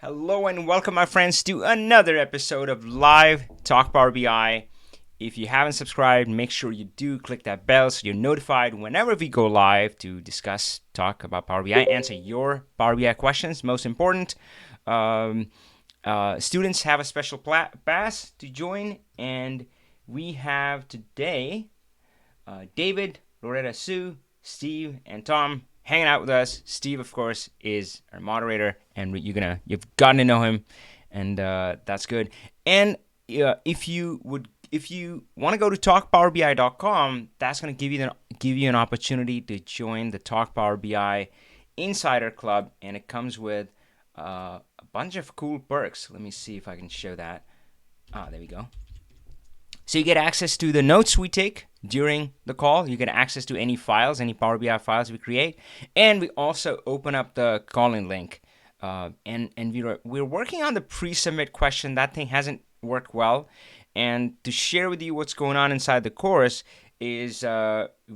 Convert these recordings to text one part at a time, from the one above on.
Hello and welcome, my friends, to another episode of Live Talk Power BI. If you haven't subscribed, make sure you do click that bell so you're notified whenever we go live to discuss, talk about Power BI, answer your Power BI questions. Most important, students have a special pass to join, and we have today David, Loretta Sue, Steve, and Tom hanging out with us. Steve, of course, is our moderator, and you've gotten to know him, and that's good. And if you want to go to talkpowerbi.com, that's going to give you an opportunity to join the Talk Power BI Insider Club, and it comes with a bunch of cool perks. Let me see if I can show that. There we go. So you get access to the notes we take during the call. You get access to any files, any Power BI files we create. And we also open up the call-in link. And we're working on the pre-submit question. That thing hasn't worked well. And to share with you what's going on inside the course is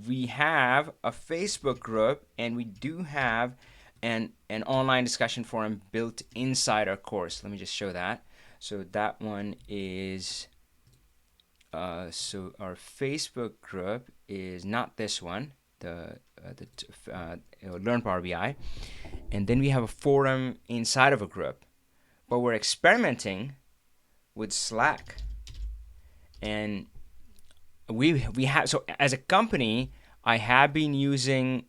we have a Facebook group, and we do have an online discussion forum built inside our course. Let me just show that. So that one is... so our Facebook group is not this one, the Learn Power BI, and then we have a forum inside of a group, but we're experimenting with Slack, and we have, so as a company, I have been using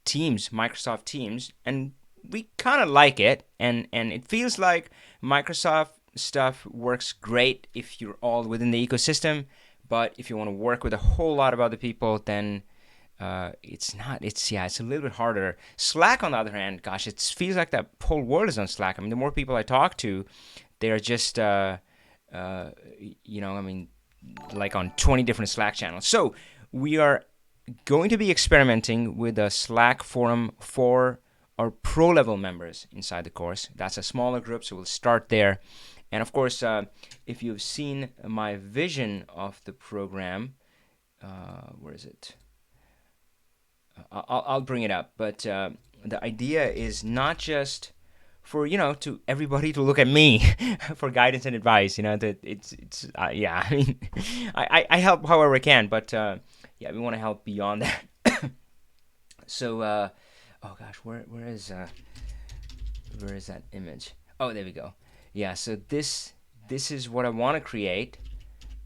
Teams, Microsoft Teams, and we kind of like it, and it feels like Microsoft stuff works great if you're all within the ecosystem, but if you want to work with a whole lot of other people, then it's a little bit harder. Slack, on the other hand, gosh, it feels like that whole world is on Slack. I mean, the more people I talk to, they're just like on 20 different Slack channels. So we are going to be experimenting with a Slack forum for our pro level members inside the course. That's a smaller group, so we'll start there. And of course, if you've seen my vision of the program, where is it? I'll bring it up. But the idea is not just for to everybody to look at me for guidance and advice. That I mean, I help however I can, but we want to help beyond that. So, oh gosh, where is that image? Oh, there we go. Yeah, so this is what I want to create,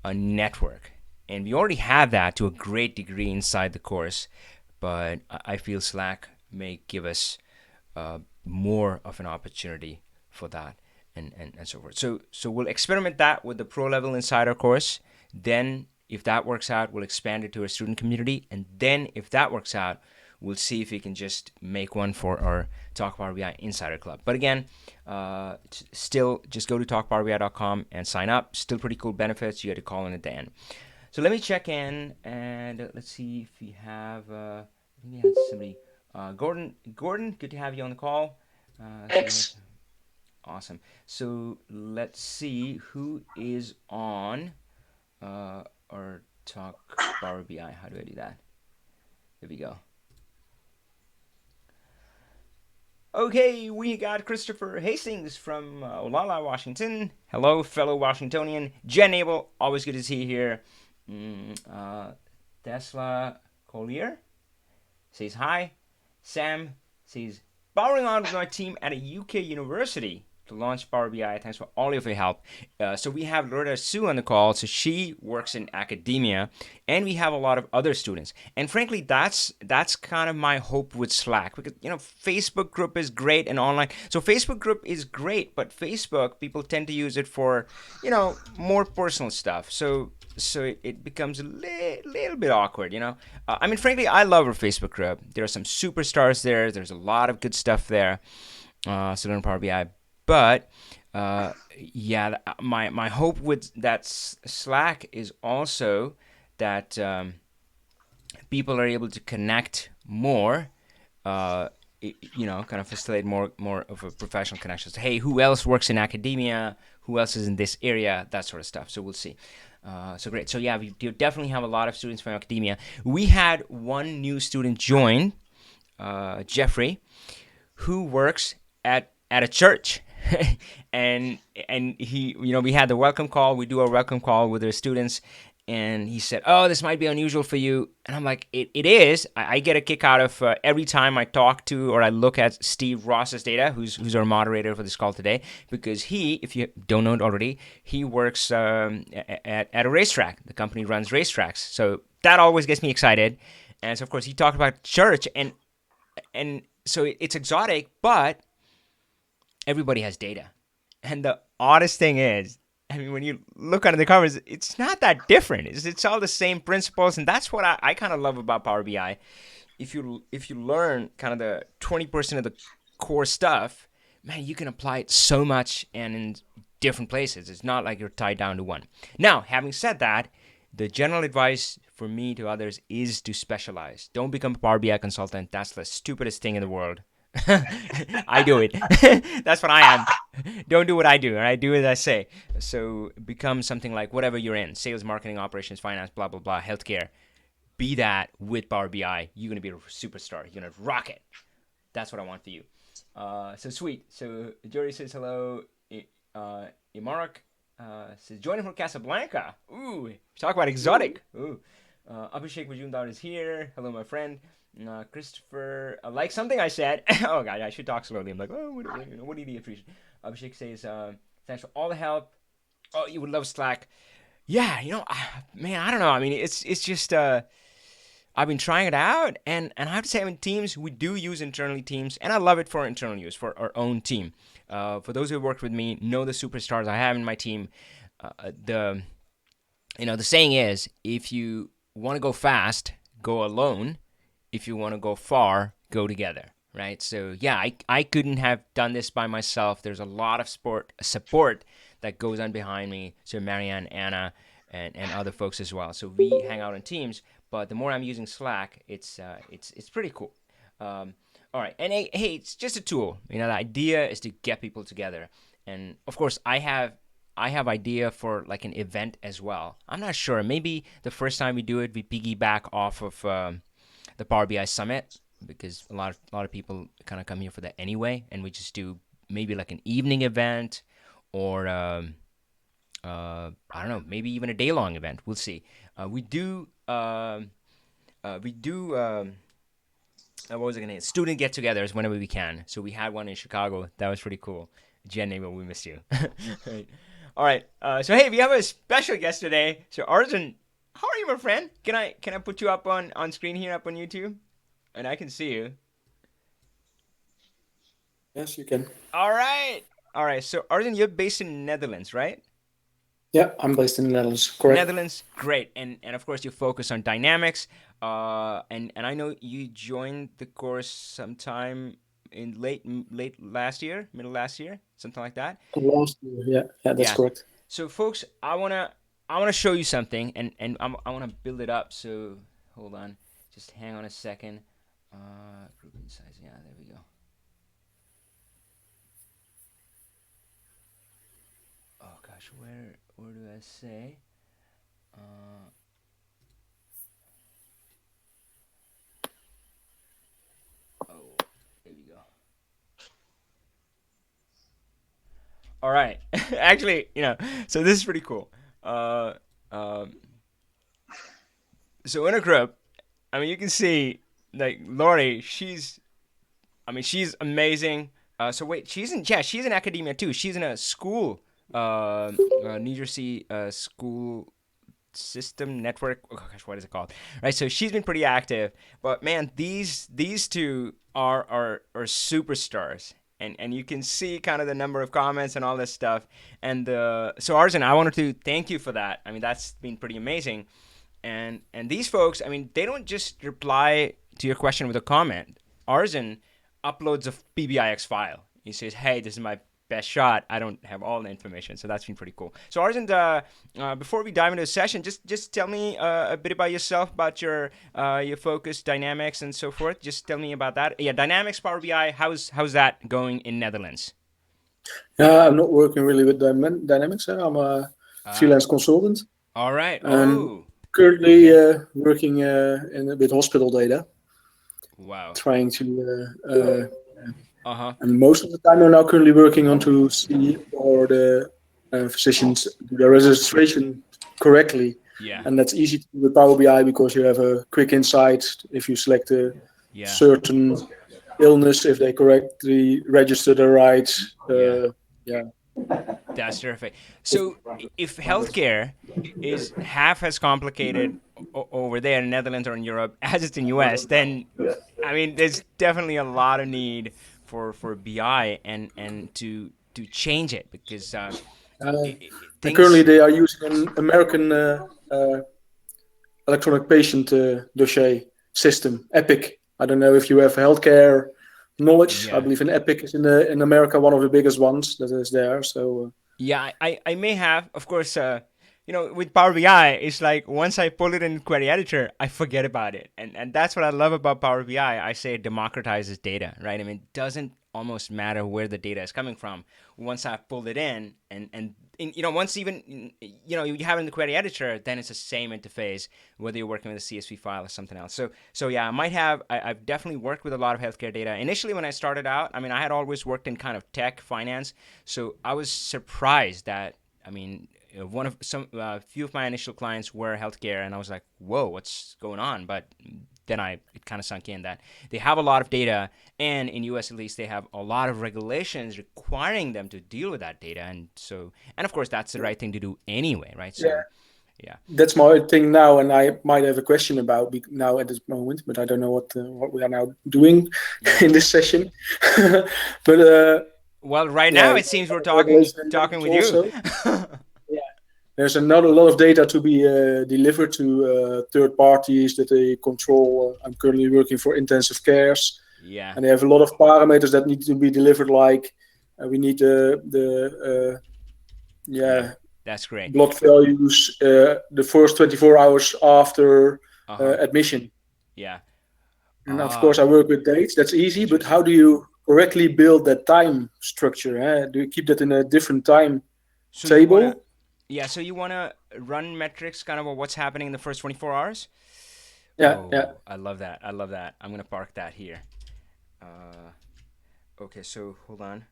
a network. And we already have that to a great degree inside the course, but I feel Slack may give us more of an opportunity for that and so forth. So we'll experiment that with the pro level insider course. Then if that works out, we'll expand it to our student community. And then if that works out, we'll see if we can just make one for our Talk Power BI Insider Club. But again, still just go to talkpowerbi.com and sign up. Still pretty cool benefits. You get to call in at the end. So let me check in, and let's see if we have somebody. Gordon, good to have you on the call. Thanks. Awesome. So let's see who is on our Talk Power BI. How do I do that? There we go. Okay, we got Christopher Hastings from Olala, Washington. Hello, fellow Washingtonian. Jen Abel, always good to see you here. Tesla Collier says hi. Sam says, powering on with my team at a UK university to launch Power BI. Thanks for all of your help. So we have Loretta Sue on the call. So she works in academia, and we have a lot of other students. And frankly, that's kind of my hope with Slack, because Facebook group is great and online. So Facebook group is great, but Facebook, people tend to use it for more personal stuff. So it becomes a little bit awkward, I mean, frankly, I love our Facebook group. There are some superstars there. There's a lot of good stuff there. So Learn Power BI. But my hope with that Slack is also that people are able to connect more, kind of facilitate more of a professional connection. So, hey, who else works in academia? Who else is in this area? That sort of stuff. So we'll see. So great. So yeah, we definitely have a lot of students from academia. We had one new student join, Jeffrey, who works at a church. and and he, we had the welcome call. We do a welcome call with our students, and he said, "Oh, this might be unusual for you." And I'm like, "It is." I get a kick out of every time I talk to or I look at Steve Ross's data, who's our moderator for this call today, because he, if you don't know it already, he works at a racetrack. The company runs racetracks, so that always gets me excited. And so, of course, he talked about church, and so it's exotic, but everybody has data. And the oddest thing is, I mean, when you look under the covers, it's not that different. It's all the same principles, and that's what I kind of love about Power BI. If you learn kind of the 20% of the core stuff, man, you can apply it so much and in different places. It's not like you're tied down to one. Now, having said that, the general advice for me to others is to specialize. Don't become a Power BI consultant. That's the stupidest thing in the world. I do it. That's what I am. Don't do what I do, all right? Do as I say. So become something like whatever you're in: sales, marketing, operations, finance, blah blah blah, healthcare. Be that with Power BI. You're gonna be a superstar. You're gonna rock it. That's what I want for you. So sweet. So Jody says hello. Imarak says joining from Casablanca. Ooh, talk about exotic. Ooh. Abhishek Majumdar is here. Hello, my friend. Christopher, like something I said. Oh god, I should talk slowly. I'm like, oh, what do you appreciate? Abhishek says, thanks for all the help. Oh, you would love Slack. Yeah, man, I don't know. I mean, it's just I've been trying it out, and I have to say, I mean, Teams, we do use internally Teams, and I love it for internal use for our own team. For those who have worked with me, know the superstars I have in my team. The saying is, if you want to go fast, go alone. If you want to go far, go together, right? So yeah, I couldn't have done this by myself. There's a lot of support that goes on behind me. So Marianne, Anna, and other folks as well. So we hang out in teams, but the more I'm using Slack, it's pretty cool. All right, and hey, it's just a tool. The idea is to get people together, and of course, I have idea for like an event as well. I'm not sure. Maybe the first time we do it, we piggyback off of the Power BI Summit, because a lot of people kind of come here for that anyway, and we just do maybe like an evening event, or I don't know, maybe even a day-long event. We'll see. We do what was it gonna? Student get-togethers whenever we can. So we had one in Chicago. That was pretty cool. Jenny, well, we missed you. Right. All right. So hey, we have a special guest today. So Arden, how are you, my friend? Can I put you up on screen here, up on YouTube, and I can see you? Yes, you can. All right. All right. So Arden, you're based in Netherlands, right? Yeah, I'm based in the Netherlands, correct? Netherlands, great, and of course you focus on dynamics. And I know you joined the course sometime in late last year, middle last year, something like that. Last year, yeah, that's Yeah. correct. So, folks, I wanna show you something, and I wanna build it up. So, hold on, just hang on a second. Group insights. Yeah, there we go. Oh gosh, where do I say? Uh, oh, there we go. All right. Actually, so this is pretty cool. Uh, um, so in a group, I mean, you can see like Lori. She's amazing. So wait, she's in academia too. She's in a school, New Jersey school system network. Oh gosh, what is it called? Right. So she's been pretty active. But man, these two are superstars. And you can see kind of the number of comments and all this stuff. And so Arjun, I wanted to thank you for that. I mean, that's been pretty amazing. And these folks, I mean, they don't just reply to your question with a comment. Arjun uploads a PBIX file. He says, "Hey, this is my best shot. I don't have all the information," so that's been pretty cool. So Arjun, before we dive into the session, just tell me a bit about yourself, about your focus, dynamics, and so forth. Just tell me about that. Yeah, dynamics, Power BI. How's that going in Netherlands? I'm not working really with Dynamics. I'm a Ah, freelance consultant all right. and Oh, currently okay. working with hospital data, Wow. trying to Uh huh. And most of the time, I'm now currently working on to see or the physicians do their registration correctly. Yeah. And that's easy to do with Power BI because you have a quick insight if you select a Yeah. certain illness, if they correctly register the rights. Yeah. Yeah. That's terrific. So, if healthcare is half as complicated over there in Netherlands or in Europe as it's in US, then I mean, there's definitely a lot of need for BI and to change it because Uh, and currently, things. they are using an American electronic patient dossier system, Epic. I don't know if you have healthcare knowledge. I Yeah. believe in Epic is in America one of the biggest ones that is there. So Yeah, I may have, of course. With Power BI, it's like once I pull it in Query Editor, I forget about it, and that's what I love about Power BI. I say it democratizes data, right? I mean, it doesn't almost matter where the data is coming from. Once I've pulled it in, once even you have it in the Query Editor, then it's the same interface whether you're working with a CSV file or something else. So yeah, I might have. I've definitely worked with a lot of healthcare data. Initially, when I started out, I mean, I had always worked in kind of tech, finance, so I was surprised that I mean, one of some few of my initial clients were healthcare, and I was like, "Whoa, what's going on?" But then it kind of sunk in that they have a lot of data, and in US at least, they have a lot of regulations requiring them to deal with that data, and of course that's the right thing to do anyway, right? yeah, So yeah, that's my thing now, and I might have a question about now at this moment, but I don't know what we are now doing yeah. in this session. But Well, right yeah, now it seems we're talking regulation and talking management with you. also. Yeah. There's another lot of data to be delivered to third parties that they control. I'm currently working for intensive cares, Yeah, and they have a lot of parameters that need to be delivered. Like we need yeah, yeah, that's great. blood values the first 24 hours after Uh huh. admission. Yeah. And of course, Ah, I work with dates. That's easy, but how interesting. do you correctly build that time structure? Do you keep that in a different time So you wanna, table? yeah. So you wanna run metrics, kind of, of what's happening in the first 24 hours. Yeah, yeah. Oh, I love that. I love that. I'm gonna park that here. Uh, okay. So hold on.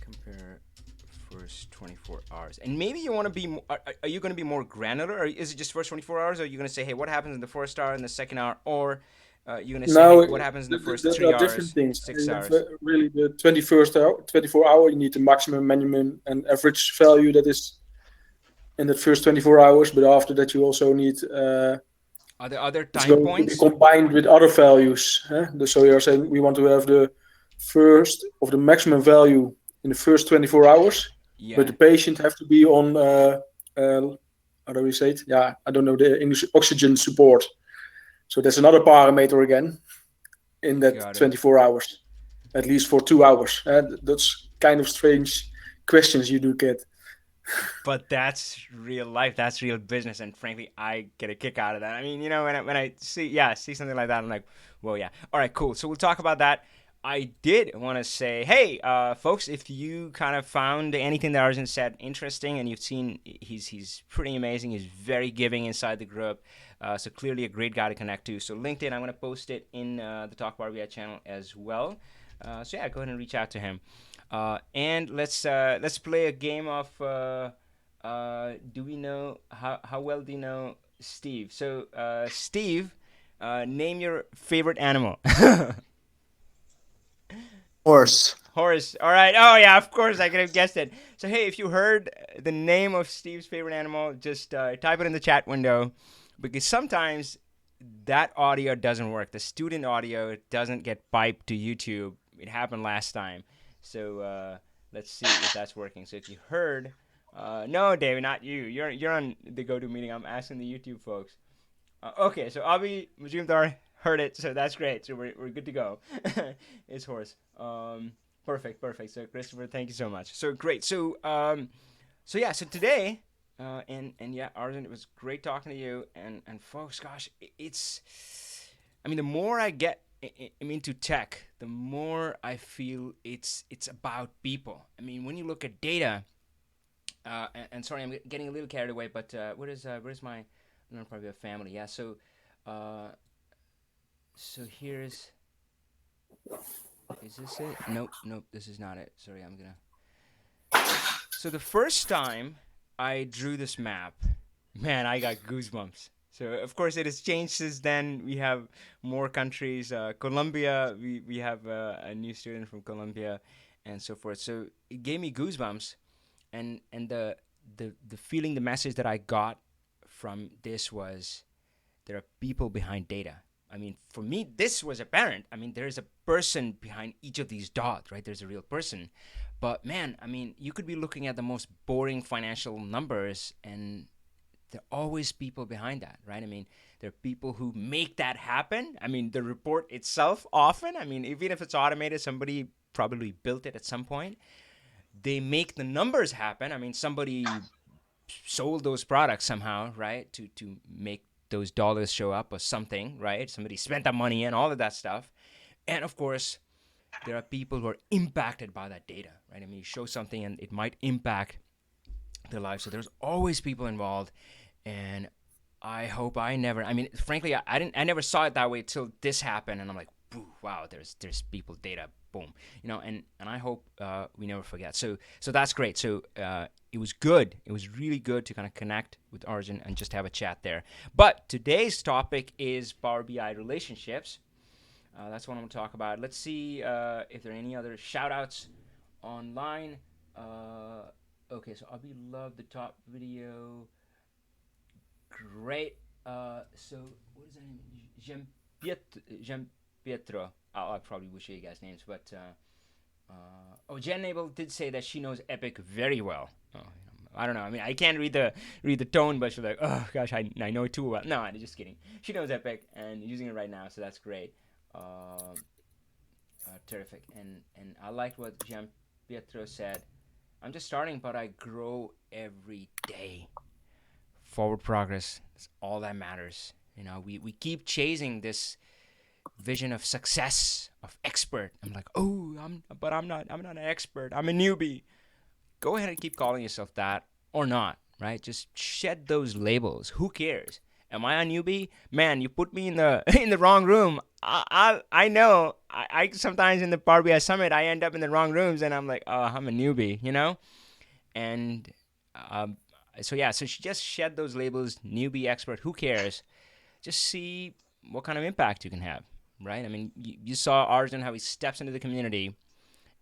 Compare first 24 hours, and maybe you want to be. Are you gonna be more granular, or is it just first 24 hours? Or are you gonna say, hey, what happens in the first hour and the second hour, or you're gonna say, hey, Now, what happens in the first there three are different hours, things. six You have hours? really the 21st hour, 24 hour, you need the maximum, minimum, and average value that is in the first 24 hours. But after that, you also need, Are there other it's time going to be points? combined with other values. So you're saying we want to have the first of the maximum value in the first 24 hours, but Yeah. the patient have to be on, how do we say it? Yeah, I don't know the English, oxygen support. So that's another parameter again in that Got it. 24 hours, at least for 2 hours. That's kind of strange questions you do get. But that's real life. That's real business, and frankly, I get a kick out of that. I mean, when I see something like that, I'm like, well, yeah, all right, cool. So we'll talk about that. I did want to say, hey, folks, if you kind of found anything that Arjun said interesting, and you've seen, he's pretty amazing. He's very giving inside the group. So clearly a great guy to connect to. So LinkedIn, I'm gonna post it in the Talk Bar VI channel as well. So yeah, go ahead and reach out to him. And let's play a game of. Do we know how well do you know Steve? So Steve, name your favorite animal. Horse. Horse. All right. Oh yeah, of course I could have guessed it. So hey, if you heard the name of Steve's favorite animal, just type it in the chat window, because sometimes that audio doesn't work. The student audio doesn't get piped to YouTube. It happened last time. So let's see if that's working. So if you heard, no, David, not you. You're on the go-to meeting. I'm asking the YouTube folks. Okay, so Avi Majumdar heard it, so that's great. So we're good to go. It's horse. Perfect, perfect. So Christopher, thank you so much. So great. So yeah. So today, and yeah, Arden, it was great talking to you. And folks, gosh, it's. I mean, the more I get into tech, the more I feel it's about people. I mean, when you look at data, and sorry, I'm getting a little carried away, but where's my, I'm not probably a family. Yeah, so here's Is this it? Nope, nope, this is not it. Sorry, I'm gonna. So the first time I drew this map, man, I got goosebumps. So of course it has changed since then. We have more countries. Colombia, we have a new student from Colombia, and so forth. So it gave me goosebumps, and the feeling, the message that I got from this was there are people behind data. I mean, for me, this was apparent. I mean, there's a person behind each of these dots, right? There's a real person. But man, I mean, you could be looking at the most boring financial numbers, and there are always people behind that, right? I mean, there are people who make that happen. I mean, the report itself, often, I mean, even if it's automated, somebody probably built it at some point. They make the numbers happen. I mean, somebody sold those products somehow, right? To make those dollars show up or something, right? Somebody spent that money and all of that stuff. And of course, there are people who are impacted by that data, right? I mean, you show something and it might impact their life. So there's always people involved. And I hope I never, I mean, frankly, I never saw it that way till this happened. And I'm like, wow, there's people data, boom, and I hope we never forget. So that's great. So it was good. It was really good to kind of connect with Arjun and just have a chat there. But today's topic is Power BI relationships. That's what I'm going to talk about. Let's see if there are any other shout outs online. Okay, so Abhi loved the top video. Great. So what is that name? Jean Pietro. I probably wish you guys names, but Jen Abel did say that she knows Epic very well. Oh, I don't know. I mean, I can't read the tone, but she's like, oh gosh, I know it too well. No, I'm just kidding. She knows Epic and using it right now, so that's great. Terrific. And I liked what Jean Pietro said. I'm just starting, but I grow every day. Forward progress is all that matters. We keep chasing this vision of success, of expert. I'm like, oh, I'm not an expert. I'm a newbie. Go ahead and keep calling yourself that or not, right? Just shed those labels. Who cares? Am I a newbie? Man, you put me in the in the wrong room. I know. I sometimes in the Power BI Summit I end up in the wrong rooms and I'm like, oh, I'm a newbie. And um, so yeah, so she just shed those labels, newbie, expert. Who cares? Just see what kind of impact you can have, right? I mean, you saw Arden how he steps into the community,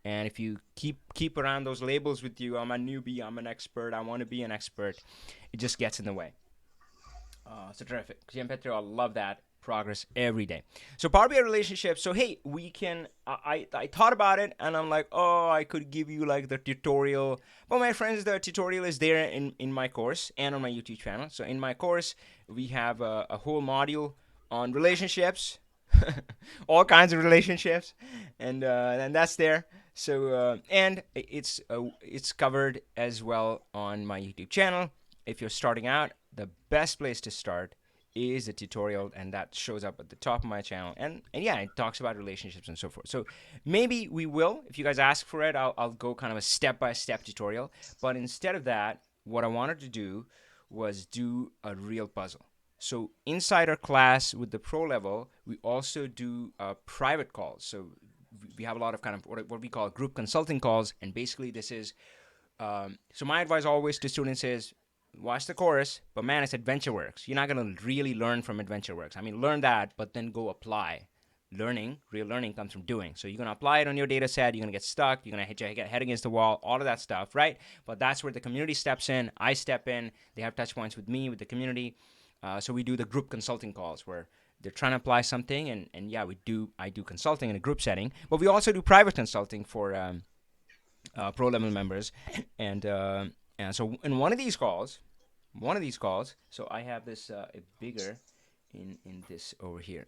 and if you keep around those labels with you, I'm a newbie, I'm an expert, I want to be an expert, it just gets in the way. So terrific, Gian Petro, I love that progress every day. So Power BI relationships. So hey, we can. I thought about it, and I'm like, oh, I could give you like the tutorial. But my friends, the tutorial is there in my course and on my YouTube channel. So in my course, we have a whole module on relationships, all kinds of relationships, and that's there. So and it's covered as well on my YouTube channel. If you're starting out, the best place to start is a tutorial, and that shows up at the top of my channel. And yeah, it talks about relationships and so forth. So maybe we will, if you guys ask for it, I'll go kind of a step-by-step tutorial. But instead of that, what I wanted to do was do a real puzzle. So inside our class with the pro level, we also do private calls. So we have a lot of kind of what we call group consulting calls, and basically this is so my advice always to students is watch the course, but man, it's AdventureWorks. You're not going to really learn from AdventureWorks. I mean, learn that, but then go apply. Real learning comes from doing. So you're going to apply it on your data set. You're going to get stuck. You're going to hit your head against the wall, all of that stuff, right? But that's where the community steps in. I step in. They have touch points with me, with the community. So we do the group consulting calls where they're trying to apply something. And yeah, I do consulting in a group setting. But we also do private consulting for pro level members. And so in one of these calls, so I have this bigger in this over here.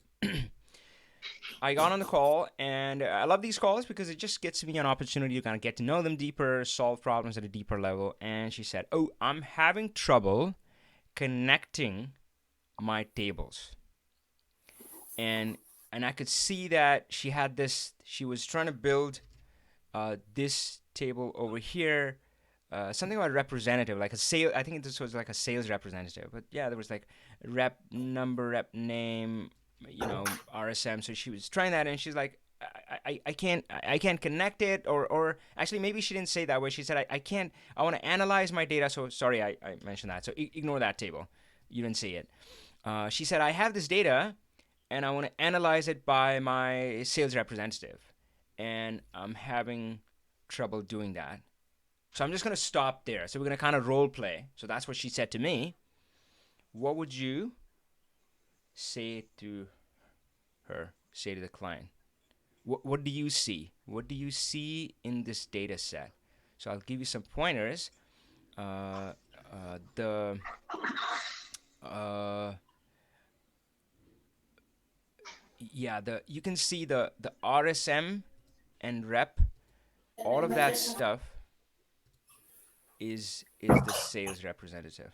I got on the call, and I love these calls because it just gets me an opportunity to kind of get to know them deeper, solve problems at a deeper level. And she said, oh, I'm having trouble connecting my tables. And I could see that she had this, she was trying to build this table over here, something about representative, like a sale. I think this was like a sales representative. But yeah, there was like rep number, rep name, RSM. So she was trying that, and she's like, I can't connect it, or actually maybe she didn't say that way. She said I can't. I want to analyze my data. So sorry, I mentioned that. So ignore that table. You didn't see it. She said I have this data, and I want to analyze it by my sales representative, and I'm having trouble doing that. So I'm just gonna stop there. So we're gonna kind of role play. So that's what she said to me. What would you say to her? Say to the client. What do you see? What do you see in this data set? So I'll give you some pointers. Uh, the yeah, the you can see the RSM and rep. All of that stuff is the sales representative.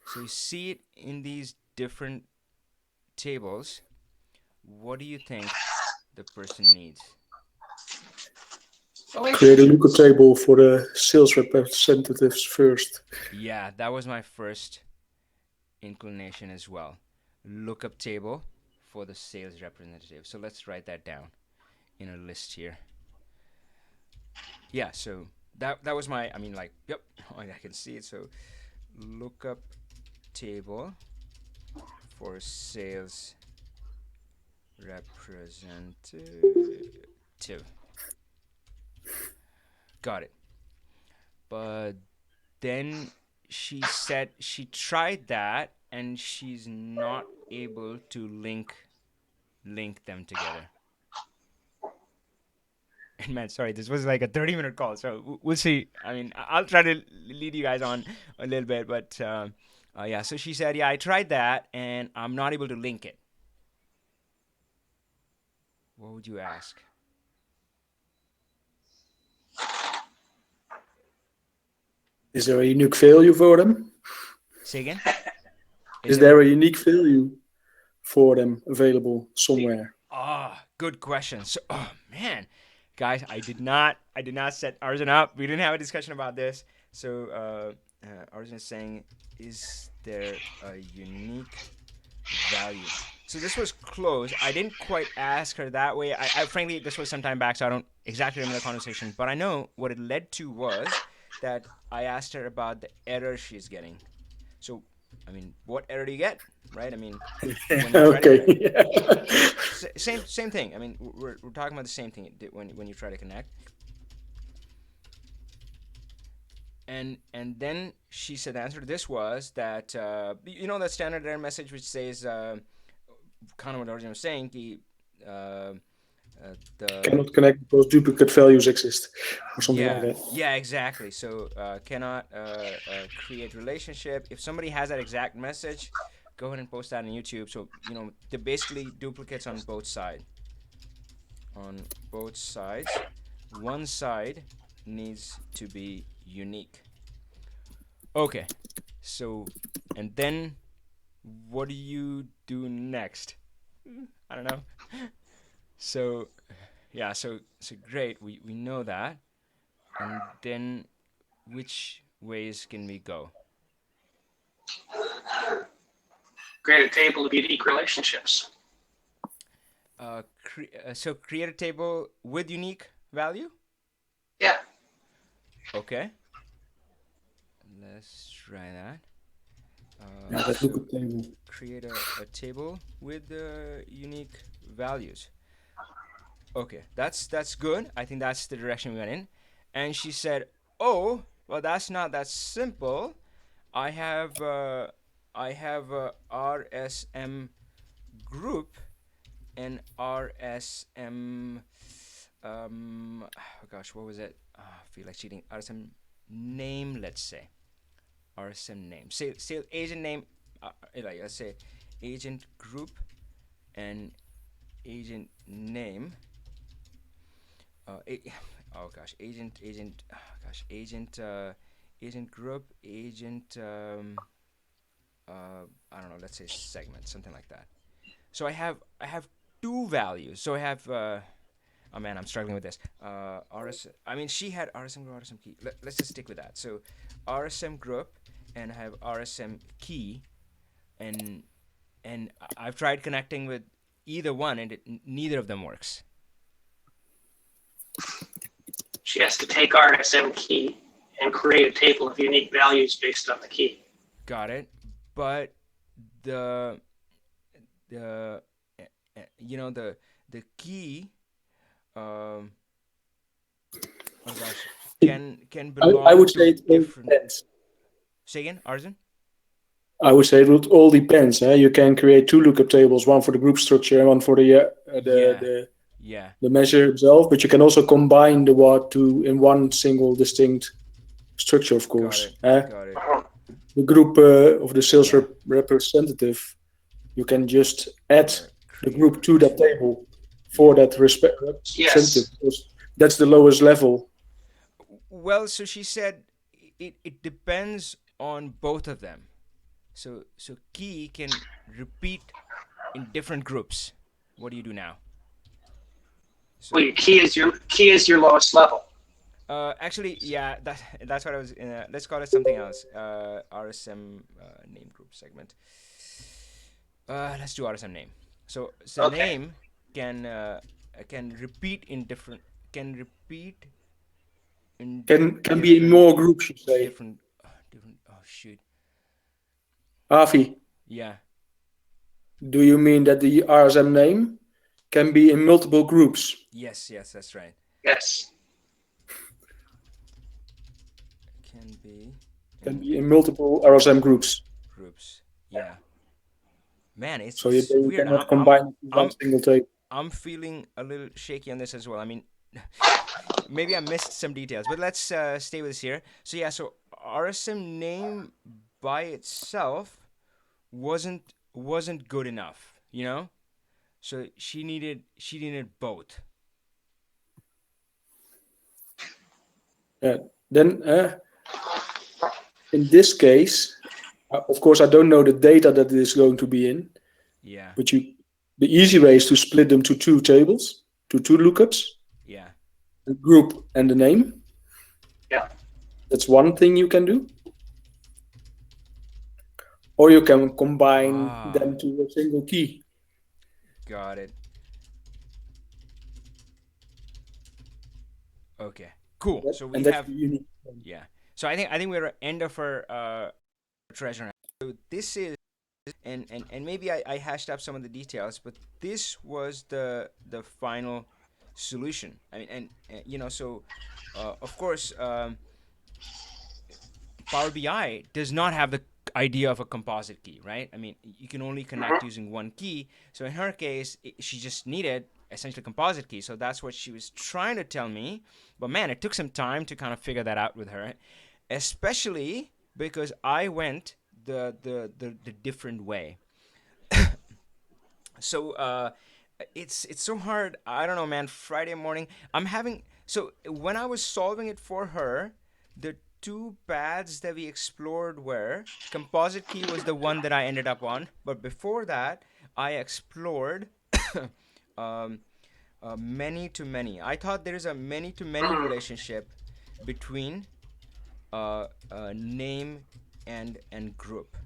So you see it in these different tables. What do you think the person needs? Create a lookup table for the sales representatives first. Yeah, that was my first inclination as well. Lookup table for the sales representative. So let's write that down in a list here. Yeah, so that was my, I mean, like, yep, I can see it. So lookup table for sales representative. Got it. But then she said she tried that and she's not able to link them together. And man, sorry, this was like a 30-minute call, so we'll see. I mean, I'll try to lead you guys on a little bit, but yeah. So she said, yeah, I tried that and I'm not able to link it. What would you ask? Is there a unique value for them? Say again. Is there a unique value for them available somewhere? Good question. So, oh man, guys, I did not set Arden up. We didn't have a discussion about this. So, Arden is saying, is there a unique value? So this was close. I didn't quite ask her that way. I frankly, this was some time back, so I don't exactly remember the conversation. But I know what it led to was that I asked her about the error she's getting. So, I mean, what error do you get, right? I mean, when you try to same thing. I mean, we're talking about the same thing when you try to connect. And then she said the answer to this was that that standard error message which says kind of what Arden was saying, the cannot connect because duplicate values exist or something like that. Yeah, exactly. So cannot create relationship. If somebody has that exact message, go ahead and post that on YouTube. So they're basically duplicates on both sides. On both sides, one side needs to be unique. Okay, so and then what do you do next? I don't know. So yeah, so great. We know that, and then which ways can we go? Create a table of unique relationships. So create a table with unique value? Yeah. Okay. Let's try that. Lookup table. Create a table with unique values. Okay, that's good. I think that's the direction we went in. And she said, "Oh, well, that's not that simple. I have a RSM group and RSM. Oh gosh, what was it? I feel like cheating. RSM name, let's say. RSM name. Say agent name. Let's say agent group and agent name. Agent group, agent I don't know, let's say segment, something like that. So I have two values. So I have oh man, I'm struggling with this. I mean, she had RSM group, RSM key. Let's just stick with that. So RSM group, and I have RSM key, and I've tried connecting with either one, and neither of them works. She has to take RSM key and create a table of unique values based on the key. Got it. But the the the key, um oh gosh, can I belong would to say it all different. depends. Say again, Arjun. I would say it all depends. You can create two lookup tables, one for the group structure and one for Yeah, yeah. the measure itself. But you can also combine the what two in one single distinct structure, of Got course. it. Got it. The group of the sales Yeah. representative, you can just add Or the create group to that two. table for Yeah. that representative, Yes. because that's the lowest level. Well, so she said it depends on both of them. So key can repeat in different groups. What do you do now? Well, So your key is your lowest level. actually, yeah, that's what I was. Let's call it something else. RSM name group segment. Let's do RSM name. So Okay. name can can repeat in different can repeat in Can be in different more groups, you say. different different. Oh shoot. Avi, Yeah. do you mean that the RSM name can be in multiple groups? Yes. Yes. That's right. Yes. Can be Can in be in multiple RSM multiple groups. groups. Yeah. Man, it's So you, it's you weird. cannot combine it in one I'm single table. I'm feeling a little shaky on this as well. I mean, maybe I missed some details, but let's stay with this here. So yeah, so RSM name by itself wasn't good enough, you know. So she needed both. Yeah. Then, in this case, of course, I don't know the data that it is going to be in, Yeah, but the easy way is to split them to two tables, to two lookups, yeah. the group and the name. Yeah. That's one thing you can do. Or you can combine Ah, them to a single key. got it. Okay, cool. So we And that's have the unique thing. yeah. So I think we're at end of our treasure. So this is and maybe I hashed up some of the details, but this was the final solution. I mean, so of course, Power BI does not have the idea of a composite key, right? I mean, you can only connect using one key. So in her case, she just needed essentially a composite key. So that's what she was trying to tell me. But man, it took some time to kind of figure that out with her, especially because I went the different way. So it's so hard. I don't know, man. Friday morning, I'm having so when I was solving it for her, the two paths that we explored were composite key was the one that I ended up on, but before that, I explored um, many to many. I thought there is a many to many relationship between name and group.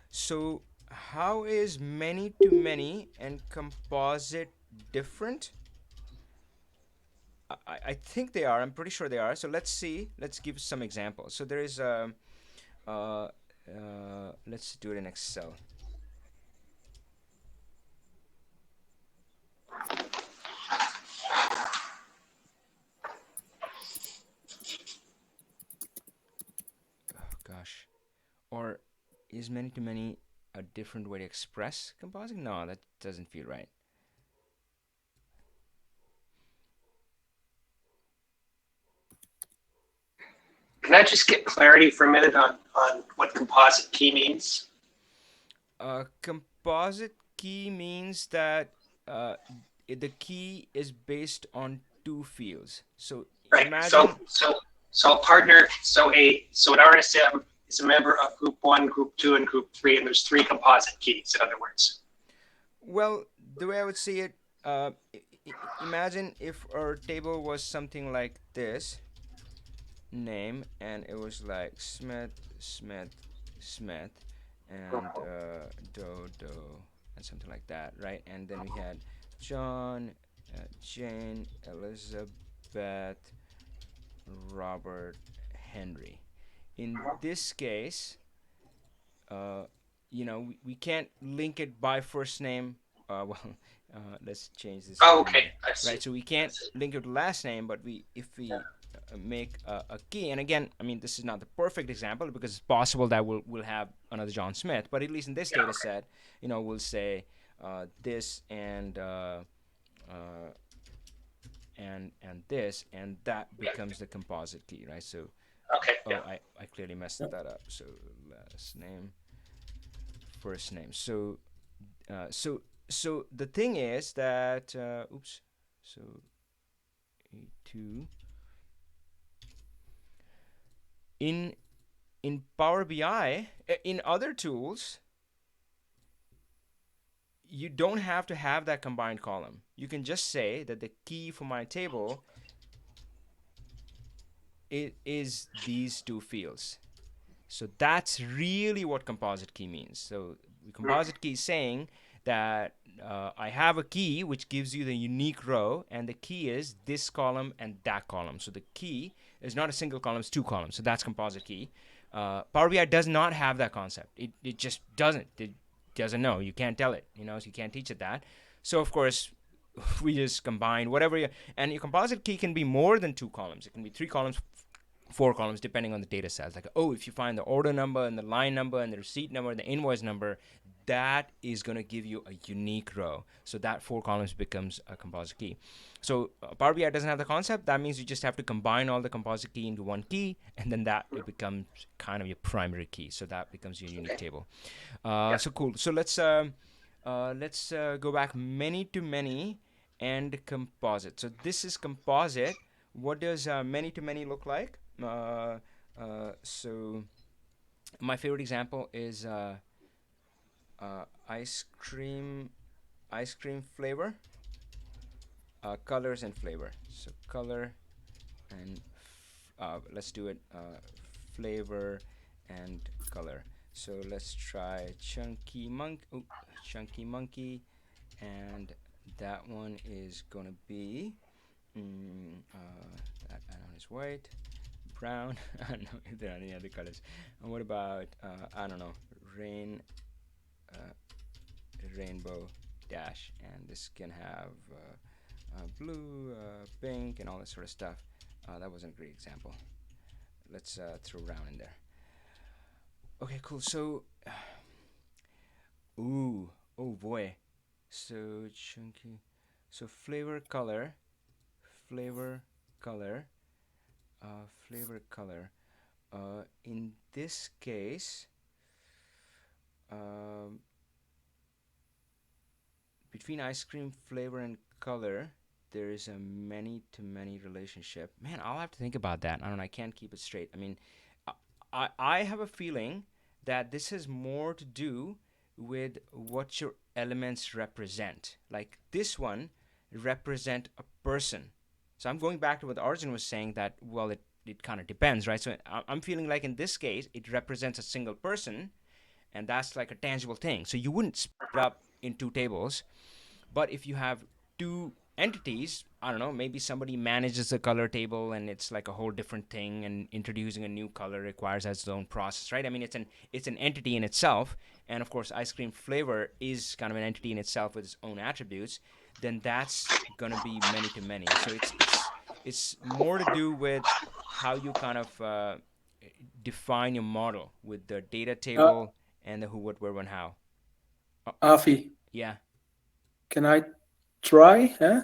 So, how is many to many and composite different? I think they are. I'm pretty sure they are. So let's see. Let's give some examples. So there is uh, let's do it in Excel. Oh gosh. Or is many to many a different way to express composite? No, that doesn't feel right. Can I just get clarity for a minute on what composite key means? Composite key means that the key is based on two fields. So Right. imagine, So a partner, so an RSM is a member of group one, group two, and group three, and there's three composite keys, in other words. well, the way I would see it, imagine if our table was something like this name, and it was like Smith, Smith, Smith, and do, do. and something like that, right? And then we had John, Jane, Elizabeth, Robert, Henry. In this case, uh, we can't link it by first name. Well, let's change this Oh, again okay. here, I see. right? So we I can't see. link it to last name, but if Yeah. we make a key, and again, I mean, this is not the perfect example because it's possible that we'll have another John Smith, but at least in this Yeah. data Okay. set, we'll say this uh, and this, and that Yeah. becomes the composite key, right? So, Okay. oh, Yeah. I clearly messed Yeah. that up. So last name, first name. So the thing is that oops. So A2 in Power BI, in other tools, you don't have to have that combined column. You can just say that the key for my table is these two fields. So that's really what composite key means. So composite key is saying that I have a key which gives you the unique row, and the key is this column and that column. So the key is not a single column, it's two columns. So that's composite key. Power BI does not have that concept. It just doesn't. It doesn't know. You can't tell it. So you can't teach it that. So of course, we just combine whatever and your composite key can be more than two columns. It can be three columns, four columns, depending on the data set. Like, oh, if you find the order number and the line number and the receipt number and the invoice number, that is going to give you a unique row. So that four columns becomes a composite key. So Power BI doesn't have the concept. That means you just have to combine all the composite key into one key, and then that it becomes kind of your primary key. So that becomes your unique Okay. table. Yeah. So cool. So let's go back many to many and composite. So this is composite. What does many to many look like? So my favorite example is ice cream flavor, colors and flavor. So color and let's do it flavor and color. So let's try chunky monkey, and that one is gonna be that one is white, brown. I don't know if there are any other colors. And what about I don't know, uh, rainbow dash, and this can have blue, pink, and all this sort of stuff. That wasn't a great example. Let's throw brown in there. Okay, cool. So, ooh, oh boy. So chunky. So flavor, color, flavor, color. In this case, um, between ice cream flavor and color, there is a many to many relationship. Man, I'll have to think about that. I don't know. I can't keep it straight. I mean, I have a feeling that this has more to do with what your elements represent. Like this one represent a person. So I'm going back to what Arjun was saying that, well, it kind of depends, right? So I'm feeling like in this case, it represents a single person, and that's like a tangible thing. So you wouldn't split it up in two tables. But if you have two entities, I don't know, maybe somebody manages a color table and it's like a whole different thing, and introducing a new color requires its own process, right? I mean, it's an entity in itself, and of course, ice cream flavor is kind of an entity in itself with its own attributes. Then that's gonna be many to many. So it's more to do with how you kind of define your model with the data Uh, table and the who, what, where, when, how. Oh, Avi, yeah, can I try? Huh?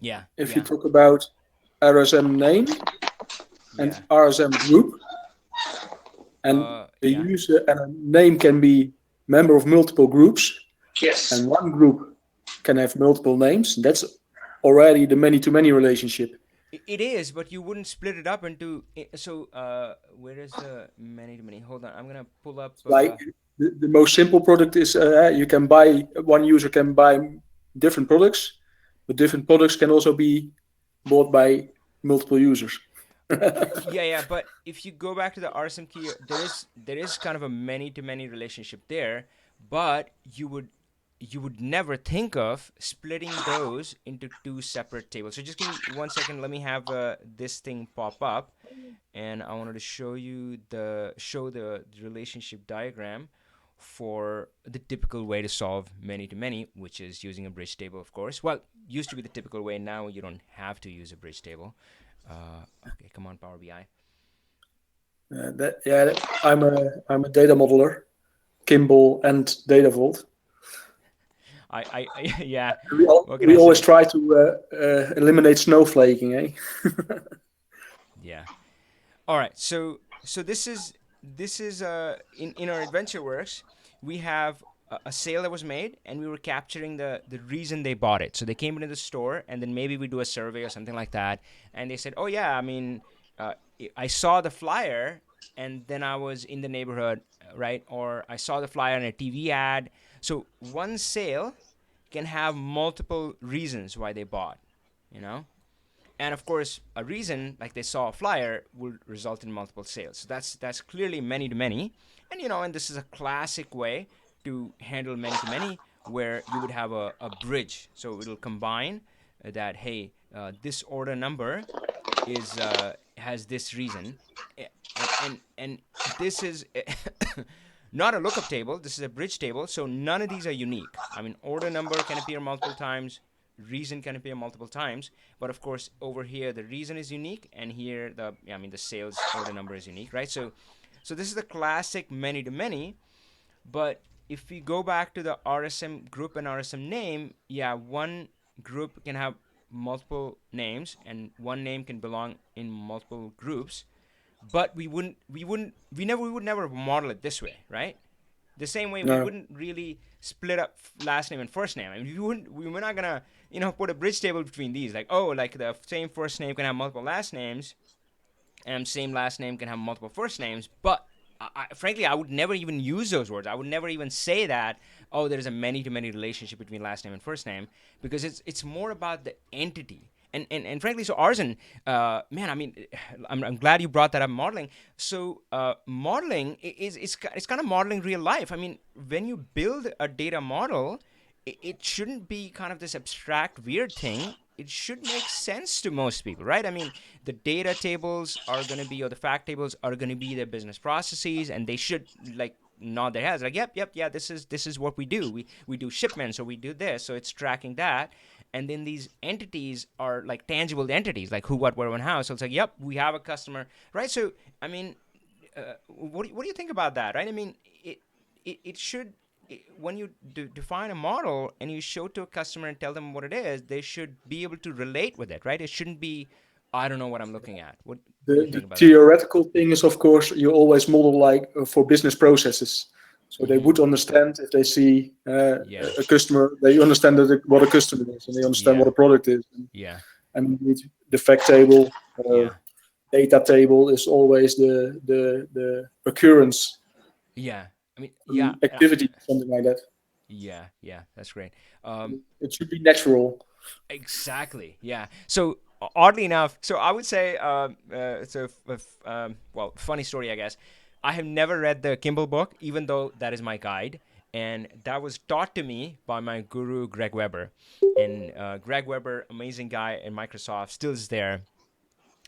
yeah, If you yeah, talk about RSM name and yeah. RSM group, and a Yeah. user and a name can be member of multiple groups, and Yes. one group can have multiple names. That's already the many-to-many relationship. It is, but you wouldn't split it up into. So, where is the many to many? Hold on, I'm gonna pull up. Like the most simple product is you can buy one user can buy different products, but different products can also be bought by multiple users. Yeah, yeah. But if you go back to the RSM key, there is kind of a many to many relationship there, but you would never think of splitting those into two separate tables. So just give me 1 second. Let me have this thing pop up, and I wanted to show the relationship diagram for the typical way to solve many-to-many, which is using a bridge table, of course. Well, used to be the typical way. Now you don't have to use a bridge table. Okay, come on, Power BI. I'm a data modeler, Kimbo and Data Vault. Yeah. We always try to eliminate snowflaking, eh? Yeah. All right. So this is in our adventure works, we have a sale that was made, and we were capturing the reason they bought it. So they came into the store, and then maybe we do a survey or something like that, and they said, "Oh yeah, I mean, I saw the flyer, and then I was in the neighborhood, right? Or I saw the flyer in a TV ad." So one sale can have multiple reasons why they bought, you know? And of course, a reason like they saw a flyer will result in multiple sales. So that's clearly many to many, and this is a classic way to handle many to many, where you would have a bridge. So it'll combine that. Hey, this order number is has this reason, and this is not a lookup table. This is a bridge table. So none of these are unique. I mean, order number can appear multiple times, reason can appear multiple times, but of course over here the reason is unique, and here the sales order number is unique, right? So this is the classic many to many. But if we go back to the RSM group and RSM name, one group can have multiple names, and one name can belong in multiple groups. But we would never model it this way, right? The same way we wouldn't really split up last name and first name. I mean, we were not gonna put a bridge table between these, like the same first name can have multiple last names, and same last name can have multiple first names. But frankly, I would never even use those words. I would never even say that, oh, there's a many-to-many relationship between last name and first name, because it's more about the entity. And frankly, so Arden, man, I mean, I'm glad you brought that up, modeling. So modeling it's kind of modeling real life. I mean, when you build a data model, it shouldn't be kind of this abstract, weird thing. It should make sense to most people, right? I mean, the data tables are going to be, or the fact tables are going to be their business processes, and they should nod their heads like, yep, this is what we do. We do shipments, or we do this, so it's tracking that. And then these entities are like tangible entities, like who, what, where, when, how. So it's like, yep, we have a customer, right? So I mean, what do you think about that, right? I mean, it should. When you define a model and you show it to a customer and tell them what it is, they should be able to relate with it, right? It shouldn't be, I don't know what I'm looking at. What do you think about theoretical thing is, of course, you always model for business processes. So they would understand if they see a customer, they understand what a customer is, and they understand what a product is. And the fact table, data table is always the occurrence. Yeah. I mean, activity, something like that. Yeah, that's great. It should be natural. Exactly. Yeah. So oddly enough, so I would say, funny story, I guess. I have never read the Kimbo Book, even though that is my guide, and that was taught to me by my guru Greg Weber. And Greg Weber, amazing guy in Microsoft, still is there.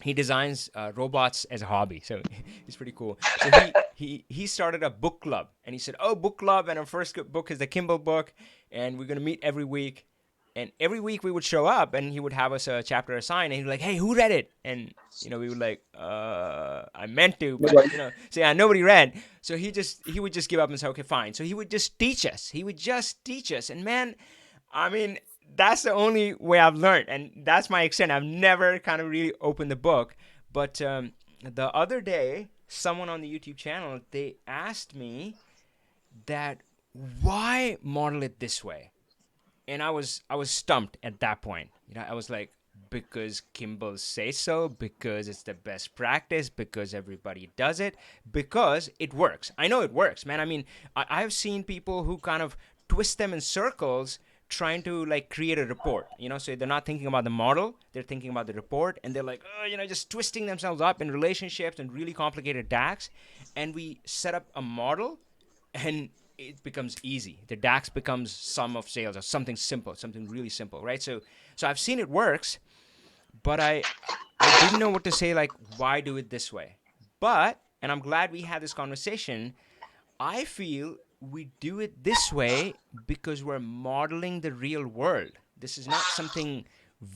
He designs robots as a hobby, so he's pretty cool. So he started a book club, and he said, "Oh, book club, and our first book is the Kimbo Book, and we're gonna meet every week." And every week we would show up, and he would have us a chapter assigned, and he'd be like, "Hey, who read it?" And we would like, "I meant to, but so yeah, nobody read." So he would just give up and say, "Okay, fine." So he would just teach us. And man, I mean, that's the only way I've learned, and that's my extent. I've never kind of really opened the book. But the other day, someone on the YouTube channel, they asked me that, why model it this way? And I was stumped at that point. I was like, because Kimbo says so, because it's the best practice, because everybody does it, because it works. I know it works, man. I mean, I've seen people who kind of twist them in circles trying to like create a report, so they're not thinking about the model, they're thinking about the report, and they're like, just twisting themselves up in relationships and really complicated DAX. And we set up a model, and it becomes easy. The DAX becomes sum of sales or something simple, something really simple, right? So I've seen it works, but I didn't know what to say. Like, why do it this way? But and I'm glad we had this conversation. I feel we do it this way because we're modeling the real world. This is not something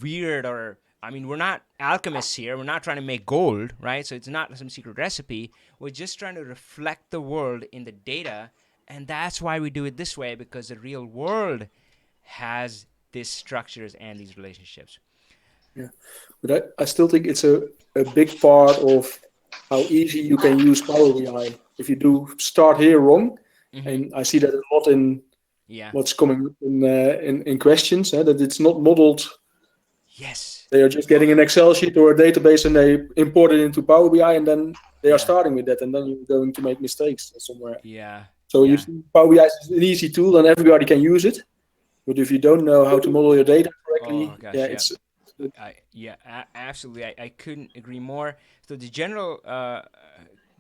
weird or I mean, we're not alchemists here. We're not trying to make gold, right? So it's not some secret recipe. We're just trying to reflect the world in the data. And that's why we do it this way, because the real world has these structures and these relationships. Yeah, but I still think it's a big part of how easy you can use Power BI. If you do start here wrong, and I see that a lot in what's coming up in questions, that it's not modeled. Yes. They are just getting an Excel sheet or a database and they import it into Power BI and then they are starting with that and then you're going to make mistakes somewhere. Yeah. So you see, Power BI is an easy tool and everybody can use it. But if you don't know how to model your data correctly, it's absolutely. I couldn't agree more. So the general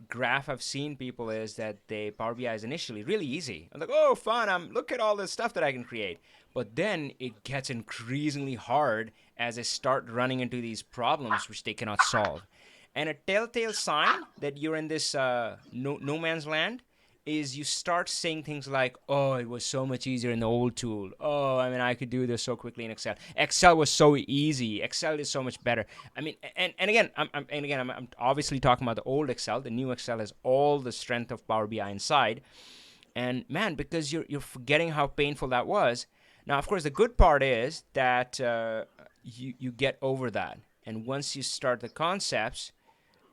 graph I've seen people is that Power BI is initially really easy. I'm like, oh, fun! Look at all this stuff that I can create. But then it gets increasingly hard as they start running into these problems which they cannot solve. And a telltale sign that you're in this no man's land is you start saying things like, oh, it was so much easier in the old tool. Oh, I mean, I could do this so quickly in Excel. Excel was so easy. Excel is so much better. I mean, and again, I'm obviously talking about the old Excel. The new Excel has all the strength of Power BI inside. And man, because you're forgetting how painful that was. Now, of course, the good part is that you get over that. And once you start the concepts,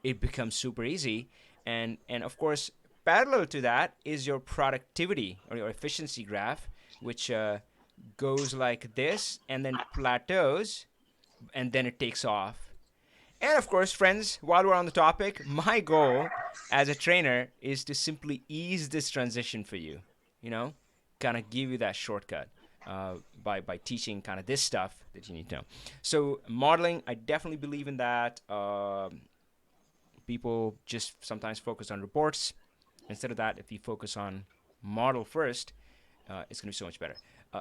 it becomes super easy. And of course, parallel to that is your productivity or your efficiency graph, which goes like this and then plateaus and then it takes off. And of course, friends, while we're on the topic, my goal as a trainer is to simply ease this transition for you, kind of give you that shortcut by teaching kind of this stuff that you need to know. So modeling, I definitely believe in that. People just sometimes focus on reports. Instead of that, if you focus on model first, it's going to be so much better.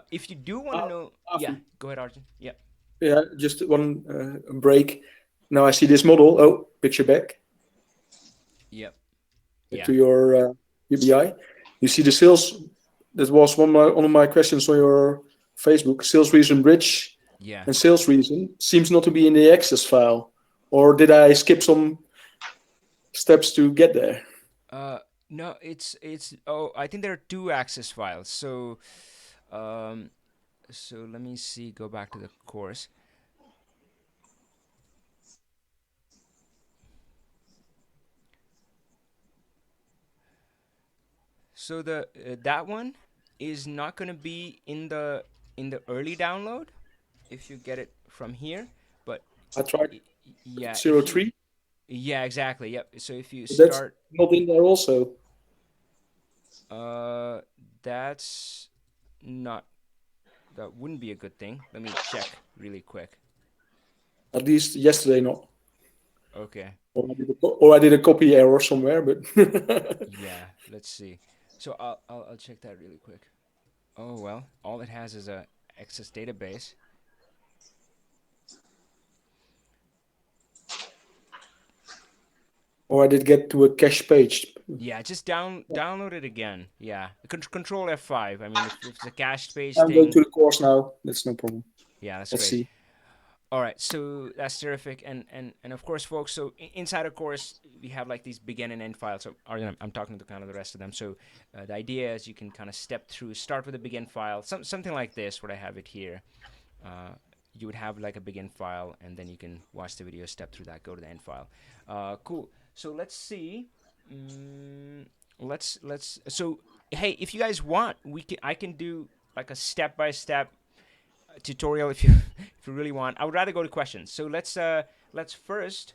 If you do want to know... go ahead, Arden. Yeah, just one break. Now I see this model. Oh, picture back. Yep. To your UBI. You see the sales. That was one of my questions on your Facebook. Sales reason bridge and sales reason seems not to be in the Access file. Or did I skip some steps to get there? No, it's I think there are two Access files. So let me see. Go back to the course. So the that one is not going to be in the early download if you get it from here, but I tried. 03. Yeah, exactly. Yep. So if you start, that's not in there also. That's not. That wouldn't be a good thing. Let me check really quick. At least yesterday, not. Okay. Or I did a copy error somewhere, but. Yeah. Let's see. So I'll check that really quick. Oh well, all it has is a Access database. Or I did get to a cache page. Yeah, just download it again. Yeah, Control F5. I mean, if it's a cached page I'm thing. going to the course now. That's no problem. Yeah, that's Let's great. See. All right, so that's terrific, and of course, folks. So inside a course, we have like these begin and end files. So I'm talking to kind of the rest of them. So the idea is you can kind of step through, start with a begin file, something like this. Where I have it here. You would have like a begin file, and then you can watch the video, step through that, go to the end file. Cool. So let's see. Let's. So hey, if you guys want, I can do like a step-by-step tutorial if you really want. I would rather go to questions. So let's first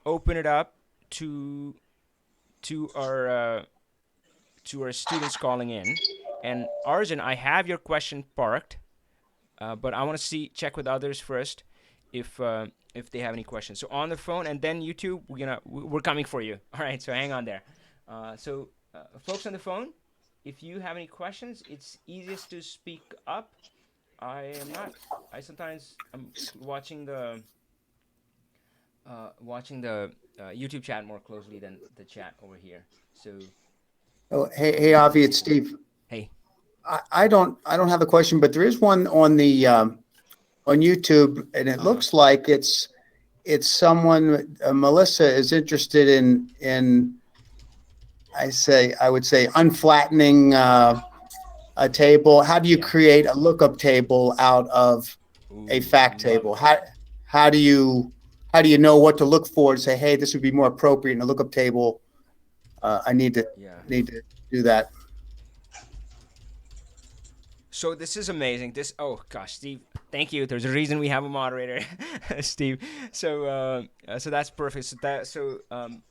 open it up to our students calling in. And Arjun, I have your question parked, but I want to check with others first if they have any questions. So on the phone and then YouTube, we're coming for you. All right, so hang on there. So folks on the phone, if you have any questions, it's easiest to speak up. I am not. I sometimes I'm watching the YouTube chat more closely than the chat over here. So, Oh, hey, Avi, it's Steve. hey. I don't have a question, but there is one on the on YouTube, and it looks like it's someone. Melissa is interested in I would say unflattening a table. How do you create a lookup table out of a fact table? How do you know what to look for to say, hey, this would be more appropriate in a lookup table? I need to do that. So this is amazing. Oh gosh, Steve, thank you. There's a reason we have a moderator, Steve. So that's perfect.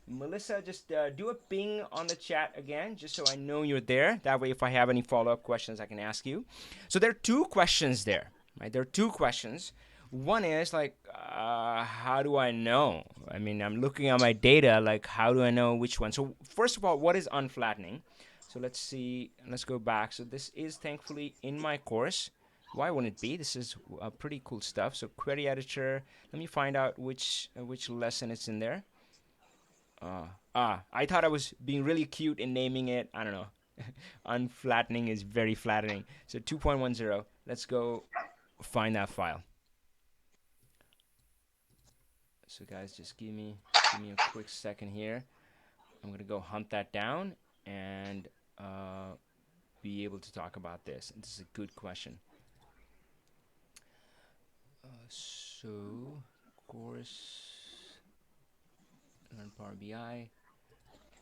Melissa, just do a ping on the chat again, just so I know you're there. That way, if I have any follow-up questions, I can ask you. So there are two questions there, right? There are two questions. One is like, how do I know? I mean, I'm looking at my data. Like, how do I know which one? So first of all, what is unflattening? So let's see, let's go back. So this is thankfully in my course. Why wouldn't it be? This is pretty cool stuff. So query editor, let me find out which lesson it's in there. I thought I was being really cute in naming it. I don't know. Unflattening is very flattering. So 2.10, let's go find that file. So guys, just give me a quick second here. I'm gonna go hunt that down and be able to talk about this. And this is a good question. So, course, learn Power BI,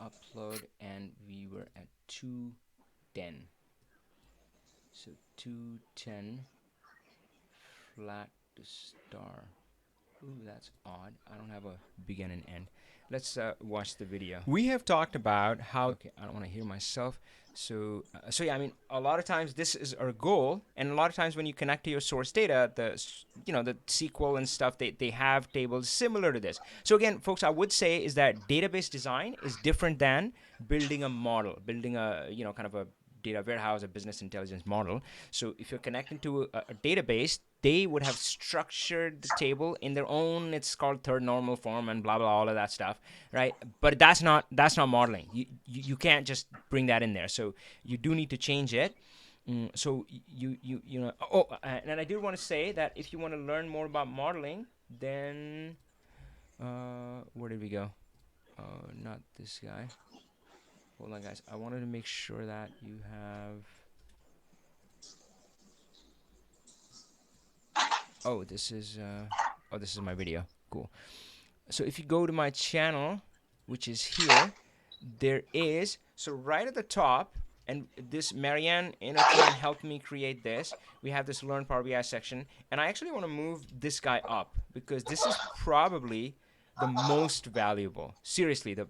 upload, and we were at 210. So 210, flat to star. Ooh, that's odd. I don't have a begin and end. Let's watch the video. We have talked about how. Okay, I don't want to hear myself. So yeah, I mean, a lot of times this is our goal, and a lot of times when you connect to your source data, the SQL and stuff, they have tables similar to this. So again, folks, I would say is that database design is different than building a model, building a kind of a data warehouse, a business intelligence model. So if you're connecting to a database, they would have structured the table in their own, it's called third normal form and blah blah, all of that stuff, right? But that's not modeling. You can't just bring that in there. So you do need to change it. So you know. Oh, and I do want to say that if you want to learn more about modeling, then where did we go? Not this guy. Hold on, guys. I wanted to make sure that you have. Oh, this is my video. Cool. So if you go to my channel, which is here, there is, so right at the top, and this Marianne in her team helped me create this. We have this Learn Power BI section, and I actually want to move this guy up because this is probably the most valuable. Seriously, the